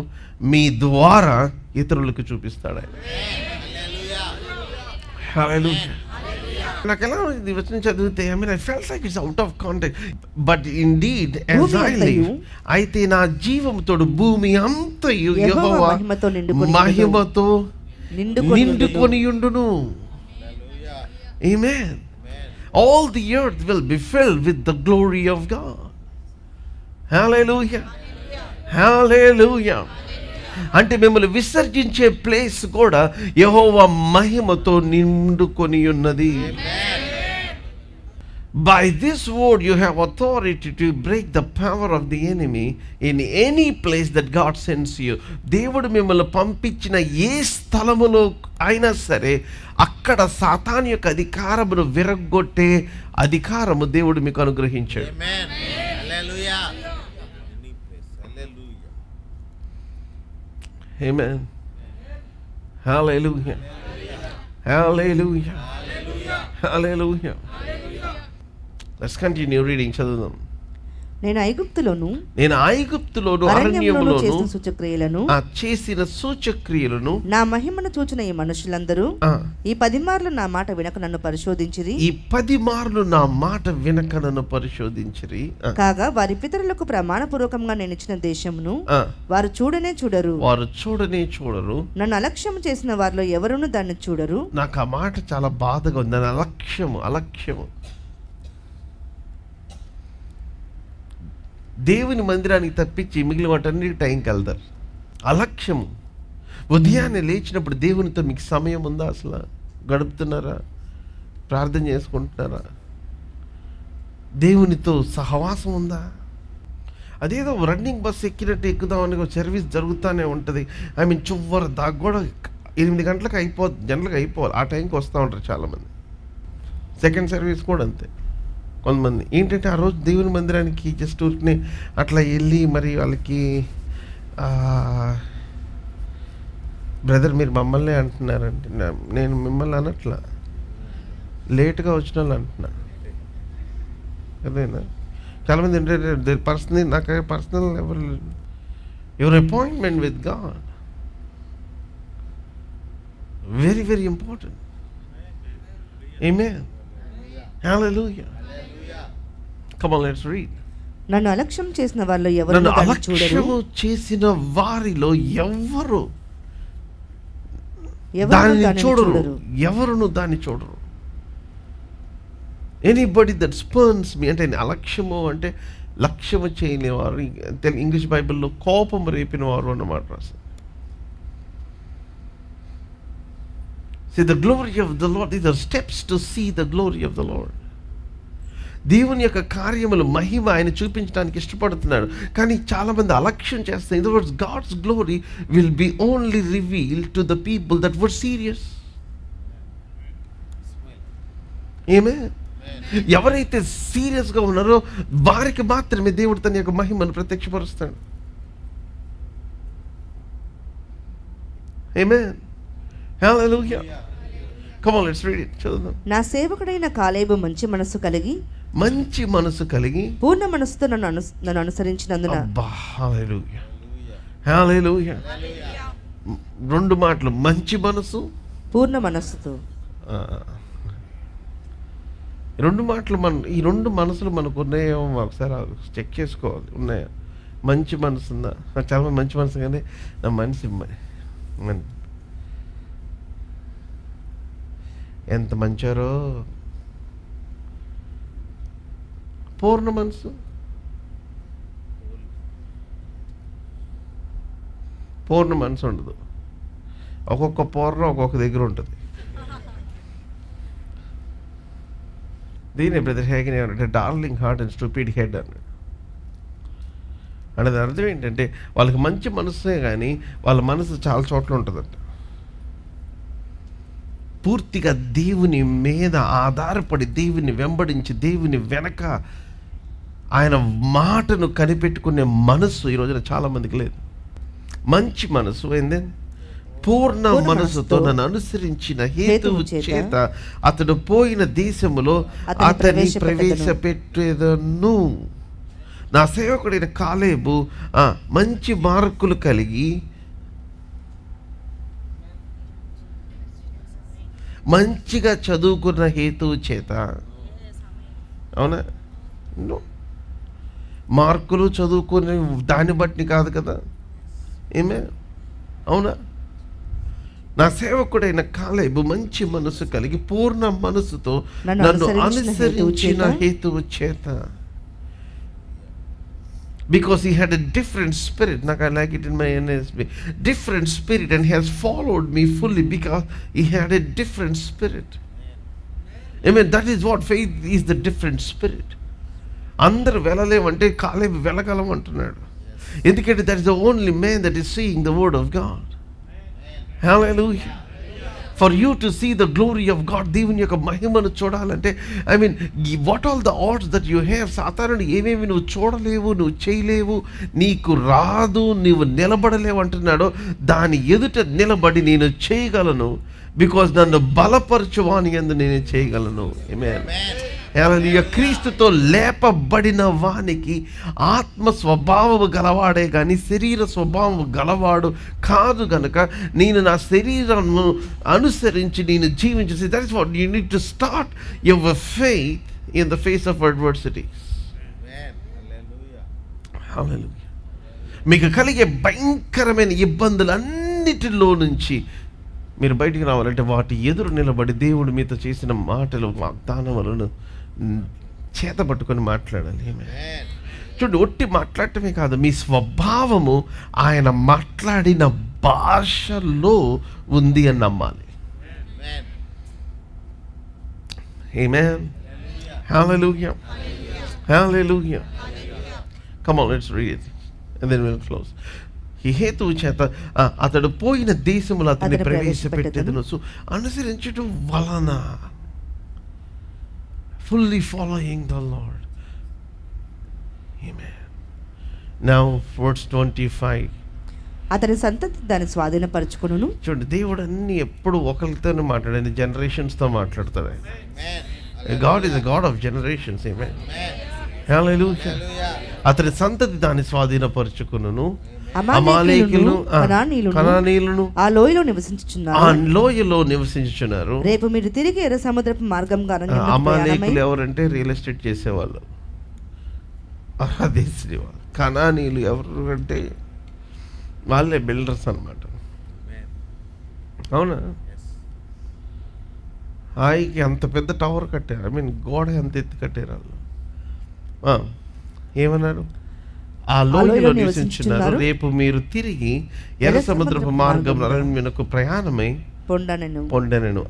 మీ ద్వారా ఇతరులకు చూపిస్తాడు ఆయన. హల్లెలూయా, నాకు ఎలా ఇది వచ్చిన చదివితే I felt like it's out of context. But indeed, as I live, అయితే నా జీవముతోడు భూమి అంతయు యెహోవా మహిమతో నిండుకొనియుండును. Amen. All the earth will be filled with the glory of God. Hallelujah. Hallelujah. అంటే మిమ్మల్ని విసర్జించే ప్లేస్ కూడా యెహోవా మహిమతో నిండుకొని ఉన్నది. By this word you have authority to break the power of the enemy in any place that God sends you. దేవుడు మిమ్మల్ని పంపించిన ఏ స్థలములో అయినా సరే అక్కడ సాతాను యొక్క అధికారమును విరగొట్టే అధికారము దేవుడు మీకు అనుగ్రహించాడు. Amen. Hallelujah. Hallelujah. Hallelujah. Let's continue reading. చదువుదాం. నేను ఐగుప్తులోను అరణ్యములోను చేసిన సూచక్రియలను నా మహిమను చూచిన ఈ మనుషులందరూ ఈ 10 మార్లు నా మాట వినక నన్ను పరిశోధించిరి. కాగా వారి పితరులకు ప్రమాణపూర్వకంగా నేను ఇచ్చిన దేశమును వారు చూడనే చూడరు. నన్ను అలక్ష్యం చేసిన వారిలో ఎవరును దాన్ని చూడరు. నాకు ఆ మాట చాలా బాధగా ఉంది. అలక్ష్యము. దేవుని మందిరానికి తప్పించి మిగిలిన వాటన్నిటికీ టైంకి వెళ్తారు. అలక్ష్యము. ఉదయాన్నే లేచినప్పుడు దేవునితో మీకు సమయం ఉందా? అసలు గడుపుతున్నారా? ప్రార్థన చేసుకుంటున్నారా? దేవునితో సహవాసం ఉందా? అదేదో రన్నింగ్ బస్ ఎక్కినట్టు ఎక్కుదామని సర్వీస్ జరుగుతూనే ఉంటుంది. చివరి దాకా కూడా 8 గంటలకు జనరల్గా అయిపోవాలి. ఆ టైంకి వస్తూ ఉంటారు చాలామంది. సెకండ్ సర్వీస్ కూడా అంతే. కొంతమంది ఏంటంటే ఆ రోజు దేవుని మందిరానికి జస్ట్ ఊరికి అట్లా వెళ్ళి మరి వాళ్ళకి బ్రదర్ మీరు మమ్మల్ని అంటున్నారంటే నేను మిమ్మల్ని అనట్లా, లేట్గా వచ్చిన వాళ్ళు అంటున్నా. అదేనా? చాలామంది ఏంటంటే నాకు personal your appointment with God very very important. Amen. Hallelujah. Come on, let's read. నన్ను అలక్ష్యం చేసిన వారిలో ఎవరు దాన్ని చూడరు. ఎనీబడి దట్ స్పర్న్స్ మీ అంటే అలక్ష్యము అంటే లక్ష్యము చేయనివారు. ఇంగ్లీష్ బైబిల్లో కోపం రేపిన వారు అన్నమాట రాస్తారు. See the glory of the Lord. These are steps to see the glory of the Lord. దేవుని యొక్క కార్యములు మహిమ ఆయన చూపించడానికి ఇష్టపడుతున్నాడు. కానీ చాలా మంది అలక్ష్యం చేస్తారు. In other words God's glory will be only revealed to the people that were serious. ఎవరైతే సీరియస్గా ఉన్నారో వారికి మాత్రమే దేవుడు తన యొక్క మహిమను ప్రత్యక్షపరుస్తాడు. ఆమేన్. హల్లెలూయా. Come on, let's read it. చదువుదాం. నా సేవకుడైన కాలేబు మంచి మనసు కలిగి పూర్ణ మనసుతో నన్ను అనుసరించినందున. హల్లెలూయా. హల్లెలూయా. 2 మాటలు, మంచి మనసు, పూర్ణ మనసుతో. 2 మాటలు ఈ 2 మనసులు మనకు ఉన్నాయో ఒకసారి చెక్ చేసుకోవాలి. ఉన్నాయా? మంచి మనసు ఉందా? చాలా మంచి మనసు కానీ నా మనసు ఎంత మంచారో. పూర్ణ మనసు, పూర్ణ మనసు ఉండదు. ఒక్కొక్క పూర్ణ ఒక్కొక్క దగ్గర ఉంటుంది. దీనే బ్రదర్ హేగన్ ఏమంటే darling heart and stupid head అన్నాడు. అంటే అర్థం ఏంటంటే వాళ్ళకి మంచి మనసే కానీ వాళ్ళ మనసు చాలా చోట్ల ఉంటుందంట. పూర్తిగా దేవుని మీద ఆధారపడి దేవుని వెంబడించి దేవుని వెనక ఆయన మాటను కనిపెట్టుకునే మనసు ఈ రోజున చాలా మందికి లేదు. మంచి మనసు ఏంది? పూర్ణ మనసుతో నన్ను అనుసరించిన హేతువు చేత అతడు పోయిన దేశములో అతన్ని ప్రవేశపెట్టేదను. నా సేవకుడైన కాలేబు మంచి మార్కులు కలిగి మంచిగా చదువుకున్న హేతువు చేత. అవునా? మార్కులు చదువుకునే దాన్ని బట్టి కాదు కదా. ఏమే? అవునా? నా సేవకుడైన కాలేబు మంచి మనసు కలిగి పూర్ణ మనసుతో నన్ను అనుసరించిన హేతువు చేత. Because he had a different spirit. I like it in my NSB. Different spirit, and he has followed me fully because he had a different spirit. Amen. That is what faith is, the different spirit. అందరు వెళ్ళలేమంటే కాలేబు వెళ్ళగలం అంటున్నాడు. ఎందుకంటే that is the only man that is seeing the word of God. Hallelujah. For you to see the glory of God, దేవుని యొక్క మహిమను చూడాలంటే, I mean, what all the odds that you have, సాధారణ ఏమేమి నువ్వు చూడలేవు, నువ్వు చేయలేవు, నీకు రాదు, నువ్వు నిలబడలేవు అంటున్నాడో దాని ఎదుట నిలబడి నేను చేయగలను. బికాజ్ నన్ను బలపరచువాని యందు నేను చేయగలను. ఆమేన్. హల్లెలూయా. క్రీస్తుతో లేపబడిన వానికి ఆత్మ స్వభావము గలవాడే కానీ శరీర స్వభావం గలవాడు కాదు గనుక నేను నా శరీరాన్ని అనుసరించి నేను జీవించేసి. That is what you need to start your faith in the face of adversities. Hallelujah. మీకు కలిగే భయంకరమైన ఇబ్బందులన్నిటిలో నుంచి మీరు బయటికి రావాలంటే వాటి ఎదురు నిలబడి దేవుడు మీతో చేసిన మాటలు వాగ్దానములను చేత పట్టుకొని మాట్లాడాలి. చూడండి, ఒట్టి మాట్లాడటమే కాదు, మీ స్వభావము ఆయన మాట్లాడిన భాషలో ఉంది అని నమ్మాలి. ఆమేన్. Hallelujah. Hallelujah. Come on, let's read it and then we'll close. ఈ హేతువు చేత అతడు పోయిన దేశములో అతన్ని ప్రవేశపెట్టెదను. సో అనుసరించడం వలన, fully following the Lord. Amen. Now verse 25. అతని సంతతి దాన్ని స్వాధీనపరచుకొనును. చూడండి, దేవుడు అన్ని ఎప్పుడు ఒకరితోనే మాట్లాడండి, జనరేషన్స్తో మాట్లాడతాడు. God is a God of generations. Amen. Hallelujah. అతని సంతతి దాన్ని స్వాధీనపరచుకొనును. అమాలేకులను కనానీయులను ఆ లోయలో నివసించుచున్నారు. రేపు మీరు తిరిగి ఎర్ర సముద్రపు మార్గంగా అమాలేకులు ఎవరంటే రియల్ ఎస్టేట్ చేసేవాళ్ళు, దేశీ వాళ్ళు. కనానీయులు ఎవరు అంటే వాళ్ళే బిల్డర్స్ అన్నమాట. అవునా? హాయికి అంత పెద్ద టవర్ కట్టారు. ఐ మీన్ గోడ ఎంత ఎత్తి కట్టారు వాళ్ళు. ఏమన్నారు? ఆ లోయలో నివసించున్నారు. రేపు మీరు తిరిగి ఎర్ర సముద్రపు మార్గం అరణ్యమునకు ప్రయాణమై పొండెనను.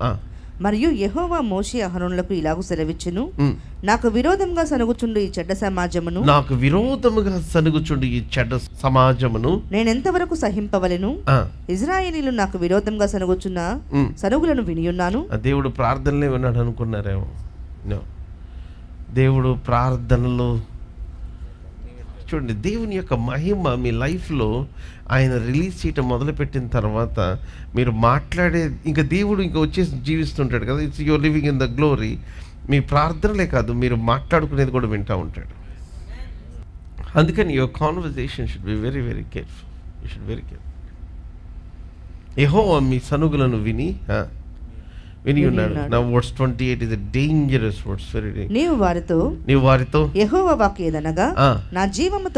మరియు యెహోవా మోషే అహరోనులకు ఇలాగు సెలవిచ్చెను, నాకు విరోధంగా సనుగుచుండు ఈ చెడ్డ సమాజమును నేనెంతవరకు సహింపవలెను? ఇశ్రాయేలీయులు నాకు విరోధంగా సనుగుచున్న సనుగులను వినియున్నాను. దేవుడు ప్రార్థనలే విన్నాడు అనుకున్నారేమో. దేవుడు ప్రార్థనలు చూడండి, దేవుని యొక్క మహిమ మీ లైఫ్లో ఆయన రిలీజ్ చేయటం మొదలుపెట్టిన తర్వాత మీరు మాట్లాడే ఇంకా దేవుడు ఇంకా వచ్చేసి జీవిస్తుంటాడు కదా. It's your living in the glory. మీ ప్రార్థనలే కాదు, మీరు మాట్లాడుకునేది కూడా వింటూ ఉంటాడు. అందుకని your conversation should be very very careful. You should very careful. Jehovah మీ సనుగులను విని ఉన్నాడు. Now verse 28 is a dangerous verse. నీవు వారితో యెహోవా వాక్కు ఏదనగా, నా జీవము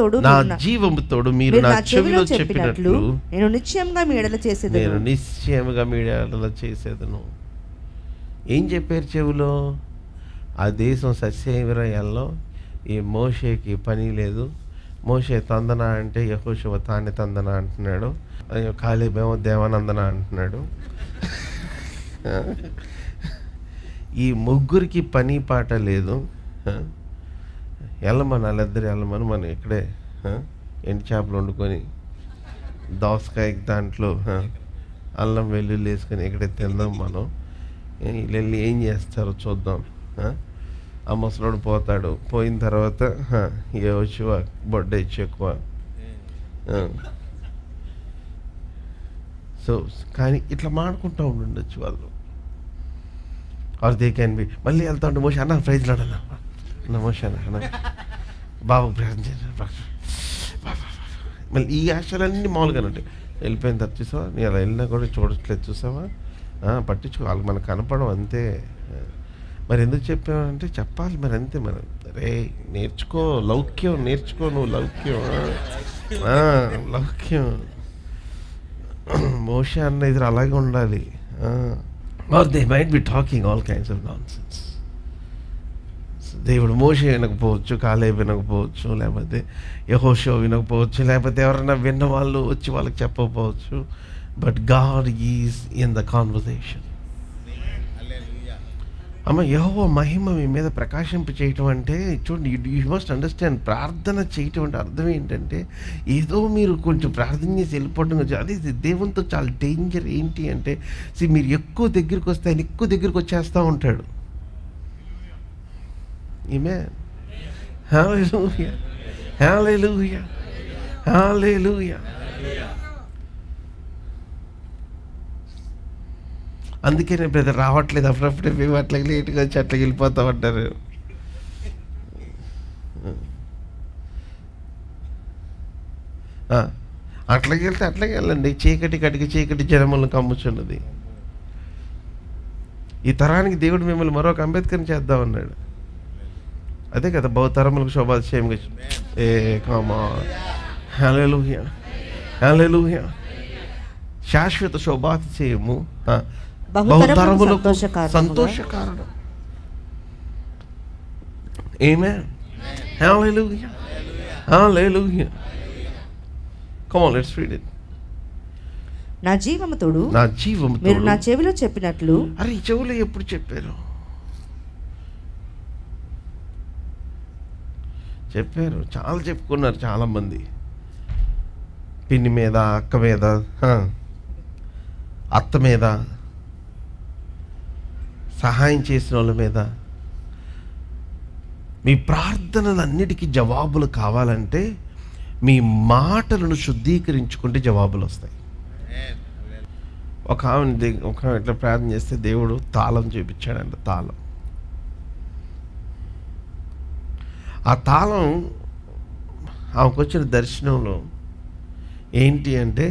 తోడు మీరు నా చెవిలో చెప్పినట్లు నేను నిశ్చయముగా మీ ఎడల చేసేదను. ఏం చెప్పారు చెవిలో? ఆ దేశం సస్యవిరయాల్లో ఈ మోషేకి పని లేదు. మోషే తందన అంటే యెహోషువ తానే తందన అంటున్నాడు. కాలేబేమో దేవానందన అంటున్నాడు. ఈ ముగ్గురికి పని పాట లేదు. వెళ్ళమని వాళ్ళిద్దరు వెళ్ళమని మనం ఇక్కడే ఎండు చేపలు వండుకొని దోసకాయ దాంట్లో అల్లం వెల్లుల్లి వేసుకొని ఇక్కడే తిందాం. మనం వెళ్ళి ఏం చేస్తారో చూద్దాం. ఆ ముసలోడు పోతాడు. పోయిన తర్వాత యెహోషువ బొడ్డ ఇచ్చి ఎక్కువ. సో కానీ ఇట్లా మాడుకుంటూ ఉండొచ్చు వాళ్ళు. ఆర్ దే క్యాన్ బి మళ్ళీ వెళ్తా ఉంటే మోషే అన్న ప్రైజ్ లాడన్నా మోషే అన్న బాబు ప్రయత్నం చేశాను. మళ్ళీ ఈ ఆశలన్నీ మామూలుగా ఉంటాయి. వెళ్ళిపోయిన తర్వాత చూసావా, నీ అలా వెళ్ళినా కూడా చూడట్లేదు చూసావా, పట్టించుకో, వాళ్ళకి మనకు కనపడం అంతే. మరి ఎందుకు చెప్పామంటే చెప్పాలి మరి, అంతే. మరి రే నేర్చుకో, లౌక్యం నేర్చుకో, నువ్వు లౌక్యం లౌక్యం. మోషే అన్న ఇది అలాగే ఉండాలి. Are they might be talking all kinds of nonsense. దేవుడు మోషే వినకపోవచ్చు, కాలేబు వినకపోవచ్చు, లేకపోతే యెహోషువ వినకపోవచ్చు, లేకపోతే ఎవరైనా విన్న వాళ్ళు వచ్చి వాళ్ళకి చెప్పకపోవచ్చు. But God is in the conversation. అమ్మ, యెహోవా మహిమ మీ మీద ప్రకాశింప చేయటం అంటే చూడండి, యూ మస్ట్ అండర్స్టాండ్. ప్రార్థన చేయటం అంటే అర్థం ఏంటంటే ఏదో మీరు కొంచెం ప్రార్థన చేసి వెళ్ళిపోవడం. అది దేవునితో చాలా డేంజర్. ఏంటి అంటే మీరు ఎక్కువ దగ్గరికి వస్తే ఆయన ఎక్కువ దగ్గరికి వచ్చేస్తూ ఉంటాడు. ఆమేన్. హల్లెలూయా, హల్లెలూయా, హల్లెలూయా. అందుకే నేను బ్రదర్ రావట్లేదు, అప్పుడప్పుడే మేము అట్లా లేట్గా వచ్చి అట్లా వెళ్ళిపోతామంటారు. అట్లాగే వెళ్తే అట్లాగే వెళ్ళండి. చీకటి కటికి చీకటి జనములను కమ్ముచున్నది. ఈ తరానికి దేవుడు మిమ్మల్ని మరొక అంబేద్కర్ని చేద్దామన్నాడు. అదే కదా బహుతరములకు శోభాతిశయంగా. Hallelujah, hallelujah. శాశ్వత శోభాతిశయము, బహుతరములకు సంతోషకారణం. Amen. Hallelujah, hallelujah. Come on, let's read it. నా జీవముతోడు, నా జీవముతోడు మీరు నా చెవిలో చెప్పినట్లు. అరే ఈ చెవిలో ఎప్పుడు చెప్పారు? చెప్పారు, చాలా చెప్పుకున్నారు చాలామంది. పిన్ని మీద, అక్క మీద, అత్త మీద, సహాయం చేసిన వాళ్ళ మీద. మీ ప్రార్థనలన్నిటికీ జవాబులు కావాలంటే మీ మాటలను శుద్ధీకరించుకుంటే జవాబులు వస్తాయి. ఒక ఆమె ఇట్లా ప్రార్థన చేస్తే దేవుడు తాళం చూపించాడంట. తాళం, ఆ తాళం ఆమెకు వచ్చిన దర్శనంలో ఏంటి అంటే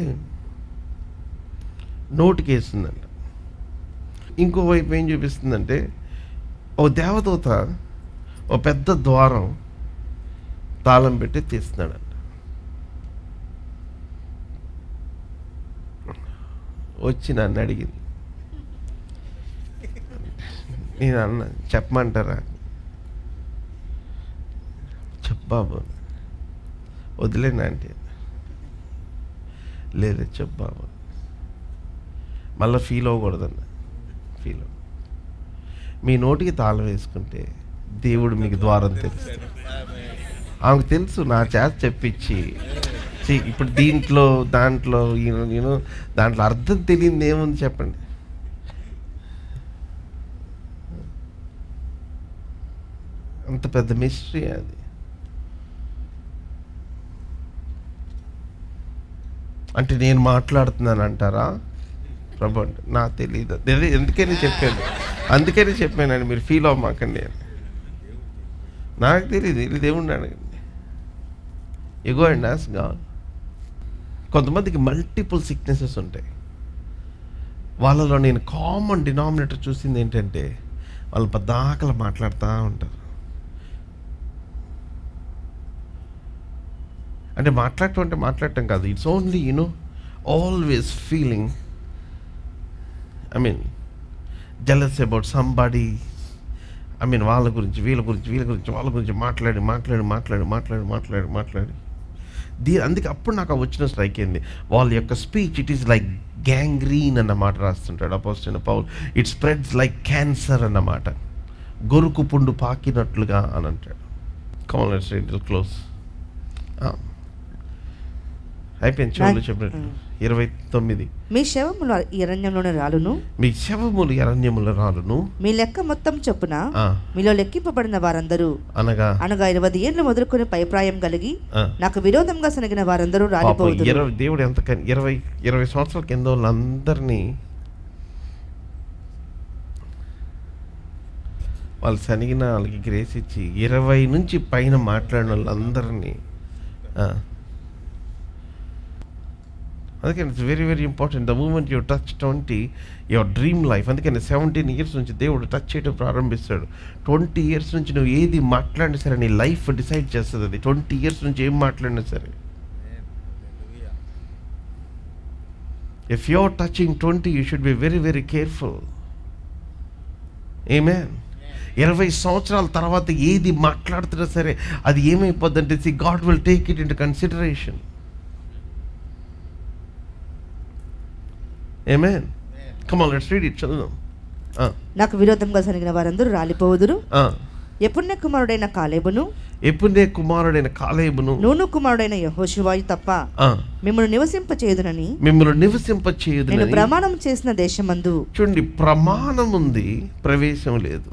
నోటికి వేస్తుందంట. ఇంకోవైపు ఏం చూపిస్తుందంటే ఓ దేవదూత ఓ పెద్ద ద్వారం తాళం పెట్టి తీస్తున్నాడంట. వచ్చి నన్ను అడిగింది. నేను అన్న చెప్పమంటారా? చెప్పాబు. వదిలేనా అంటే లేదు చెప్పాబు. మళ్ళీ ఫీల్ అవ్వకూడదన్న. ఫీల్ అవ్వ. మీ నోటికి తాళం వేసుకుంటే దేవుడు మీకు ద్వారం తెలుస్తాడు. ఆమెకు తెలుసు నా చేత చెప్పించి. ఇప్పుడు దీంట్లో దాంట్లో నేను దాంట్లో అర్థం తెలియదు ఏముంది చెప్పండి. అంత పెద్ద మిస్టరీ అది. అంటే నేను మాట్లాడుతున్నాను అంటారా ప్రభు? అంటే నాకు తెలియదు. ఎందుకని చెప్పానండి, మీరు ఫీల్ అవ్వమాకండి. నాకు తెలియదు, ఇది దేవుడిని అడగండి. ఎగో అండ్ ఆస్క్ గాడ్. కొంతమందికి మల్టిపుల్ సిక్నెసెస్ ఉంటాయి. వాళ్ళలో నేను కామన్ డినామినేటర్ చూసింది ఏంటంటే వాళ్ళు పద్దాకలు మాట్లాడుతూ ఉంటారు. అంటే మాట్లాడటం కాదు, it's only always feeling, jealous about somebody. వాళ్ళ గురించి వీళ్ళ గురించి మాట్లాడి అందుకే అప్పుడు నాకు వచ్చిన స్ట్రైక్ అయింది. వాళ్ళ యొక్క speech it is like gangrene అన్నమాట రాస్తుంటాడు apostle Paul. It spreads like cancer అన్నమాట, గొరుకు పుండు పాకినట్లుగా అని అంటాడు. Come on let's read close. అయిపోయింది. చెవులు చెప్పినట్టు 29. మీ శవములు అరణ్యములో రాలును, మీ లెక్క మొత్తం చొప్పున మీలో లెక్కింపబడిన వారందరూ అనగా 20 ఏళ్ళు మొదలుకొని పైప్రాయం కలిగి నాకు విరోధంగా సనగిన వారందరూ రాలిపోదురు. దేవుడు ఎంత 20 సంవత్సరాల కింద వాళ్ళందరినీ వాళ్ళు సనిగిన వాళ్ళకి గ్రేస్ ఇచ్చి 20 నుంచి పైన మాట్లాడిన వాళ్ళందరినీ అందుకని it's very very important. The moment you touch 20 your dream life. అందుకని 17 years నుంచి దేవుడు టచ్ చేయడం ప్రారంభిస్తాడు. 20 years నుంచి నువ్వు ఏది మాట్లాడినా సరే నీ లైఫ్ డిసైడ్ చేస్తుంది. అది 20 years నుంచి ఏం మాట్లాడినా సరే. If you're touching 20, you should be very very careful. Amen. 20 సంవత్సరాల తర్వాత ఏది మాట్లాడుతున్నా సరే అది ఏమైపోద్దంటే God will take it into consideration. Amen. Come on, let's read it. చదువుదాం. నాకు విరోధంగా జరిగిన వారందరూ రాలిపోవుదురు. యెఫున్నె కుమారుడైన కాలేబును నూను కుమారుడైన యెహోషువయు తప్ప మిమ్మల్ని నివసింపచేయుదునని నేను ప్రమాణం చేసిన దేశమందు. చూడండి, ప్రమాణం ఉంది, ప్రవేశం లేదు.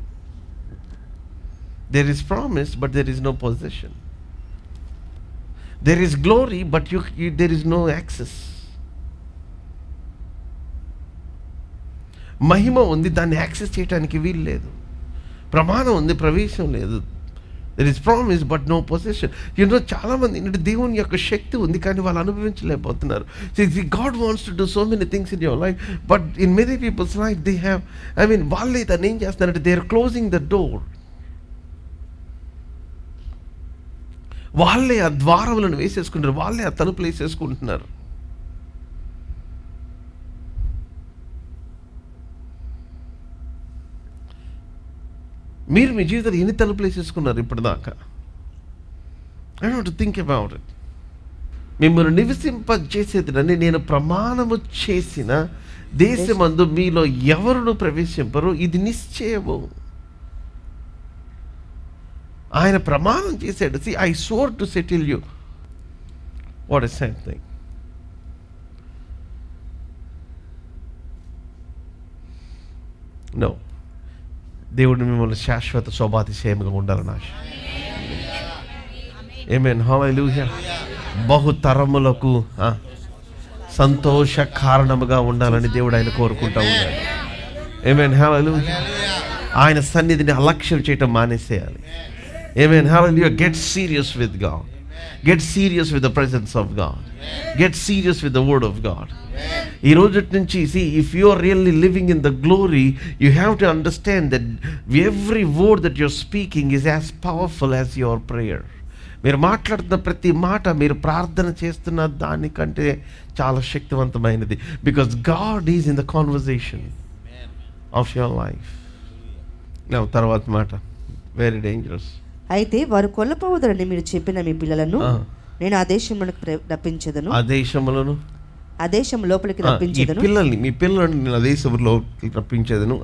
There is promise, but there is no possession. There is glory, but there is no access. మహిమ ఉంది, దాన్ని యాక్సెస్ చేయడానికి వీలు లేదు. ప్రమాణం ఉంది, ప్రవేశం లేదు. There is promise, but no possession. చాలా మంది ఏంటంటే దేవుని యొక్క శక్తి ఉంది కానీ వాళ్ళు అనుభవించలేకపోతున్నారు. See, God wants to do so many things in your life, but in many people's life they have, వాళ్ళే దాన్ని ఏం చేస్తున్నారంటే they are closing the door. వాళ్ళే ఆ ద్వారములను వేసేసుకుంటారు, వాళ్ళే ఆ తలుపులు వేసేసుకుంటున్నారు. మీరు మీ జీవితంలో ఎన్ని తలుపులు వేసేసుకున్నారు ఇప్పటిదాకా? I want to think about it. మిమ్మల్ని నివసింపజేసేదని నేను ప్రమాణము చేసిన దేశమందు మీలో ఎవరును ప్రవేశింపరు, ఇది నిశ్చయము. ఆయన ప్రమాణం చేశాడు. See, I swore to settle you. What a sad thing. No. దేవుడు మిమ్మల్ని శాశ్వత శోభాతిశయముగా ఉండాలని ఆశ. ఆమేన్. హల్లెలూయా. బహుతరములకు సంతోష కారణముగా ఉండాలని దేవుడు ఆయన కోరుకుంటా ఉన్నాడు. ఆమేన్. హల్లెలూయా. ఆయన సన్నిధిని అలక్ష్యం చేయటం మానేసేయాలి. ఆమేన్. హల్లెలూయా. Get serious with God. Get serious with the presence of God. Get serious with the word of God. ఈ రోజు నుంచి see, if you are really living in the glory, you have to understand that every word that you're speaking is as powerful as your prayer. మీరు మాట్లాడుతున్న ప్రతి మాట మీరు ప్రార్థన చేస్తున్న దానికంటే చాలా శక్తివంతమైనది. Because God is in the conversation of your life. Now తర్వాత మాట very dangerous. అయితే వారు కొల్లపోవద్దని మీరు చెప్పిన మీ పిల్లలను నేను ఆ దేశంలోకి రప్పించెదను. ఆ దేశం లోపలికి రప్పించెదను. మీ పిల్లల్ని నేను ఆ దేశంలోకి రప్పించెదను.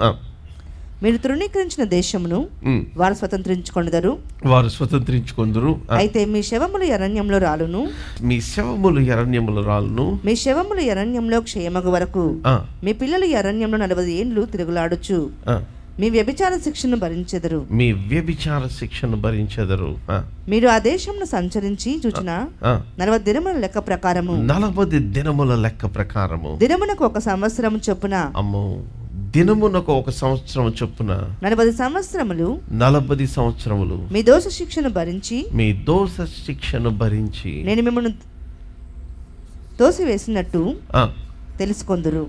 మీరు తృణీకరించిన దేశమును వారు స్వతంత్రించుకొందురు. అయితే మీ శవములు అరణ్యంలో రాలును. మీ శవములు అరణ్యంలో క్షయమగు వరకు మీ పిల్లలు అరణ్యంలో 40 ఏండ్లు తిరుగులాడుచు మీ వ్యభిచార శిక్షను భరించెదరు. మీరు ఆ దేశమును సంచరించి చూచిన 40 దినముల లెక్క ప్రకారము దినమునకు 1 సంవత్సరం చొప్పున దినమునకు 1 సంవత్సరం చొప్పున 40 సంవత్సరములు మీ దోష శిక్షను భరించి నేను మిమ్మల్ని తోసివేసినట్టు తెలుసుకొందురు.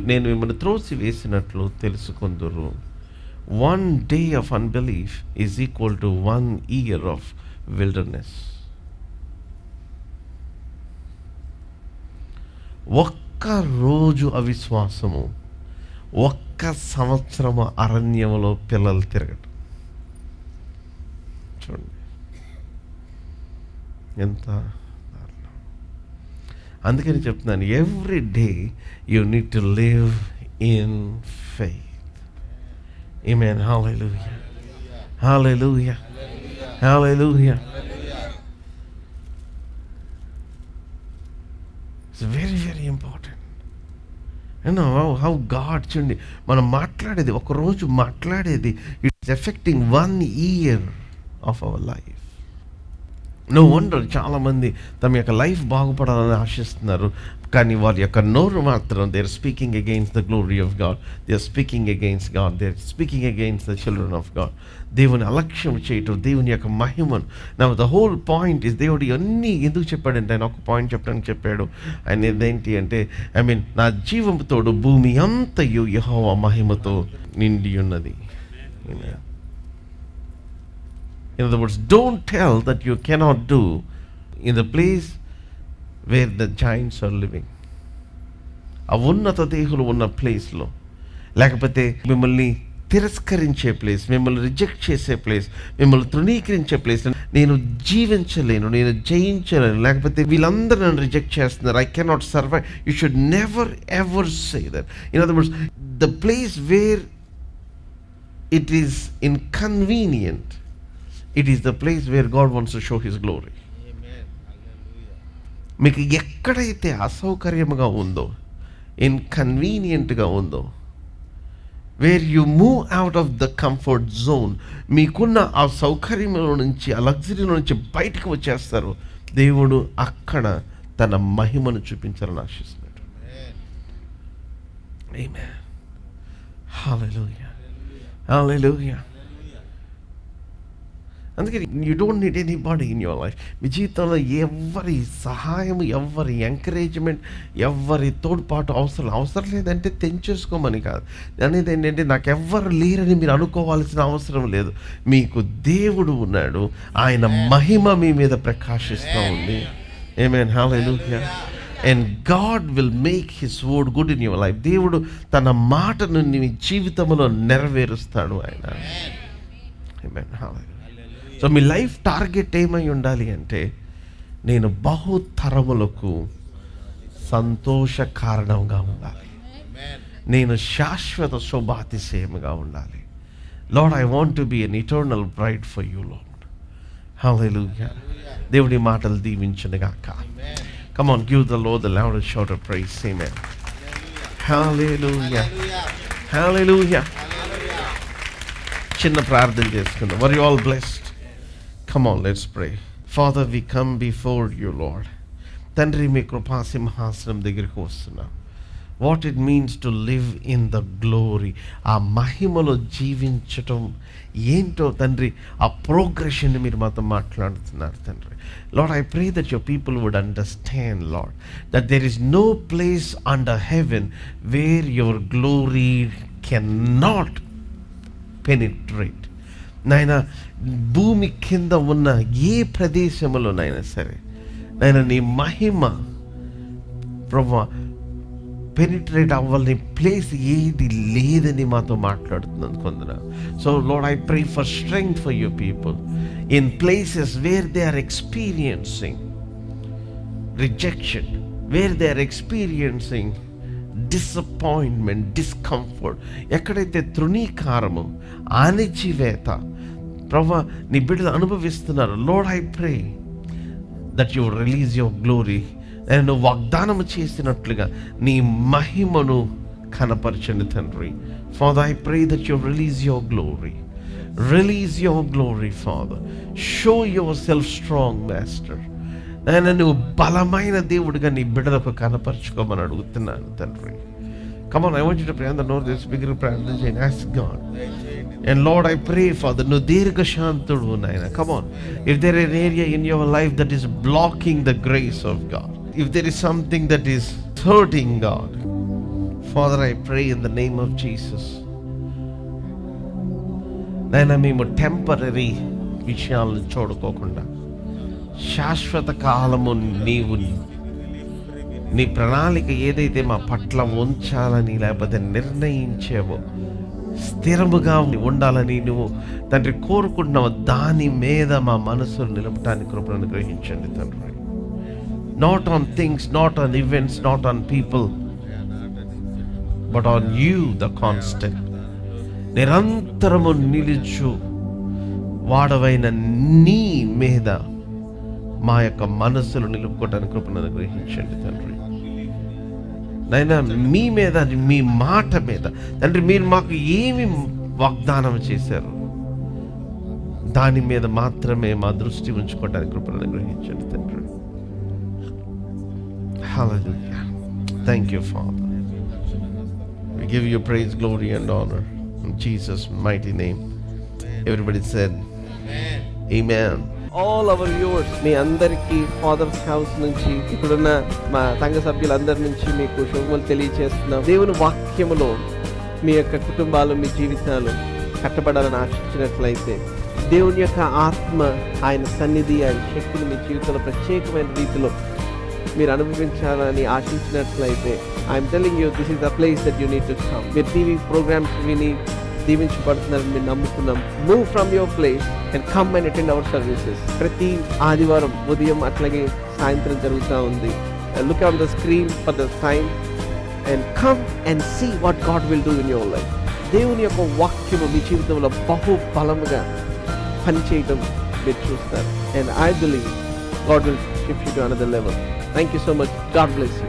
నేను మిమ్మల్ని త్రోసివేసినట్లు తెలుసుకొందురు. 1 day of unbelief is equal to 1 year of wilderness. ఒక్క రోజు అవిశ్వాసము, 1 సంవత్సరము అరణ్యములో పిల్లలు తిరగటం. చూడండి ఎంత. అందుకని చెప్తున్నాను, every day you need to live in faith. Amen. Hallelujah. Hallelujah. Hallelujah. It's very very important. How God, చూడండి మనం మాట్లాడేది, ఒకరోజు మాట్లాడేది, it's affecting 1 year of our life. No wonder చాలామంది తమ యొక్క లైఫ్ బాగుపడాలని ఆశిస్తున్నారు, కానీ వారి యొక్క నోరు మాత్రం they are speaking against the glory of God, they are speaking against God, they are speaking against the children of God. దేవుని అలక్ష్యం చేయటం, దేవుని యొక్క మహిమను. నా ద హోల్ పాయింట్ ఇస్, దేవుడు అన్నీ ఎందుకు చెప్పాడంటే, ఆయన ఒక పాయింట్ చెప్పడానికి చెప్పాడు. ఆయన ఏంటి అంటే, నా జీవంతోడు భూమి అంతయు యెహోవా మహిమతో నిండి ఉన్నది. In other words, don't tell that you cannot do in the place where the giants are living. ఆ ఉన్నత దేహులు ఉన్న ప్లేస్లో, లేకపోతే మిమ్మల్ని తిరస్కరించే ప్లేస్, మిమ్మల్ని రిజెక్ట్ చేసే ప్లేస్, మిమ్మల్ని తృణీకరించే ప్లేస్, నేను జీవించలేను, నేను జయించలేను, లేకపోతే వీళ్ళందరూ నన్ను రిజెక్ట్ చేస్తున్నారు, I cannot survive. You should never ever say that. In other words, the place where it is inconvenient, it is the place where God wants to show His glory. మీకు ఎక్కడైతే అసౌకర్యముగా ఉందో, ఇన్కన్వీనియంట్గా ఉందో, where you move out of the comfort zone, మీకున్న ఆ సౌకర్యంలో నుంచి, ఆ లగ్జరీలో నుంచి బయటకు వచ్చేస్తారు, దేవుడు అక్కడ తన మహిమను చూపించాలని ఆశిస్తున్నాడు. ఆమేన్. Hallelujah, hallelujah. అందుకని you don't need anybody in your life. మీ జీవితంలో ఎవరి సహాయం, ఎవరి ఎంకరేజ్మెంట్, ఎవరి తోడ్పాటు అవసరం లేదంటే తెంచేసుకోమని కాదు. అనేది ఏంటంటే, నాకెవ్వరు లేరని మీరు అనుకోవాల్సిన అవసరం లేదు. మీకు దేవుడు ఉన్నాడు, ఆయన మహిమ మీ మీద ప్రకాశిస్తూ ఉంది. Amen, hallelujah. And God will make his word good in your life. దేవుడు తన మాటను మీ జీవితంలో నెరవేరుస్తాడు ఆయన. Amen, hallelujah. సో మీ లైఫ్ టార్గెట్ ఏమై ఉండాలి అంటే, నేను బహుతరములకు సంతోష కారణంగా ఉండాలి, నేను శాశ్వత శోభాతిశయముగా ఉండాలి. Lord, I want to be an eternal bride for you Lord. Hallelujah. దేవుడి మాటలు దీవించునుగాక. Come on, give the Lord the loudest shout of praise. Amen. Hallelujah, hallelujah. చిన్న ప్రార్థన చేసుకుందాం. Were you all blessed? Come on, let's pray. Father, we come before you, Lord. తండ్రి, మీ కృపా సింహాసనం దగ్గరికి వస్తున్నాం. What it means to live in the glory, ఆ మహిమలో జీవించటం ఏంటో తండ్రి, ఆ ప్రోగ్రెషన్ మీరు మాతో మాట్లాడుతున్నారు తండ్రి. Lord, I pray that your people would understand, Lord, that there is no place under heaven where your glory cannot penetrate. నాయన, భూమి కింద ఉన్న ఏ ప్రదేశంలోనైనా సరే నాయన, నీ మహిమ ప్రభువా పెనిట్రేట్ అవ్వాలని ప్లేస్ ఏది లేదని మాతో మాట్లాడుతున్నాను కొందరు. So lord, I pray for strength for your people in places where they are experiencing rejection, where they are experiencing disappointment, discomfort, ఎక్కడైతే తృణీకారము, అణచివేత ప్రభువా నీ బిడ్డలు అనుభవిస్తున్నారు. Lord, I pray that you release your glory. నేను వాగ్దానం చేసినట్లుగా నీ మహిమను కనపరచండి తండ్రి. Father, I pray that you release your glory. Release your glory father. Show yourself strong master. నాయన, నువ్వు బలమైన దేవుడిగా నీ బిడ్డలకు కనపరచుకోమని అడుగుతున్నాను తండ్రి. Come on, I want you to pray on the Lord this bigger prayer and ask God. And Lord, I pray for the Nudirga Shantudu Naina. Come on. If there is an area in your life that is blocking the grace of God, if there is something that is hurting God, Father, I pray in the name of Jesus. Naina, మేము temporary విషయాలను చూడుకోకుండా శాశ్వత కాలము నీవు నీ ప్రణాళిక ఏదైతే మా పట్ల ఉంచాలని లేకపోతే నిర్ణయించావో, స్థిరముగా ఉండాలని నువ్వు తండ్రి కోరుకుంటున్నావు, దాని మీద మా మనసును నిలపడానికి కృపను అనుగ్రహించండి తండ్రి. Not on things, not on events, not on people, but on you the constant. నిరంతరము నిలుచు వాడవైన నీ మీద మా యొక్క మనస్సులు నిలుపుకోవడానికి కృపను అనుగ్రహించండి తండ్రి. నైనా మీ మీద, మీ మాట మీద తండ్రి మీరు మాకు ఏమి వాగ్దానం చేశారు దాని మీద మాత్రమే మా దృష్టి ఉంచుకోవడానికి కృపను అనుగ్రహించండి తండ్రి. Hallelujah. Thank you, Father. We give you praise, glory and honor in Jesus' mighty name. Everybody said Amen. All our viewers, మీ అందరికీ ఫాదర్స్ హౌస్ నుంచి, ఇప్పుడున్న మా సంఘ సభ్యులందరి నుంచి మీకు శుభములు తెలియజేస్తున్నాం. దేవుని వాక్యములో మీ యొక్క కుటుంబాలు, మీ జీవితాలు కట్టబడాలని ఆశించినట్లయితే, దేవుని యొక్క ఆత్మ, ఆయన సన్నిధి, ఆయన శక్తిని మీ జీవితంలో ప్రత్యేకమైన రీతిలో మీరు అనుభవించాలని ఆశించినట్లయితే, I'm telling you, this is the place that you need to come. మీరు టీవీ ప్రోగ్రామ్స్ విని దీవించబడుతున్నారని మేము నమ్ముతున్నాం. Move from your place and come and attend our services. ప్రతి ఆదివారం ఉదయం అట్లాగే సాయంత్రం జరుగుతూ ఉంది. Look on the screen for the time and come and see what God will do in your life. దేవుని యొక్క వాక్యము మీ జీవితంలో బహు బలముగా పనిచేయడం మీరు చూస్తారు. And I believe God will shift you to another level. Thank you so much. God bless you.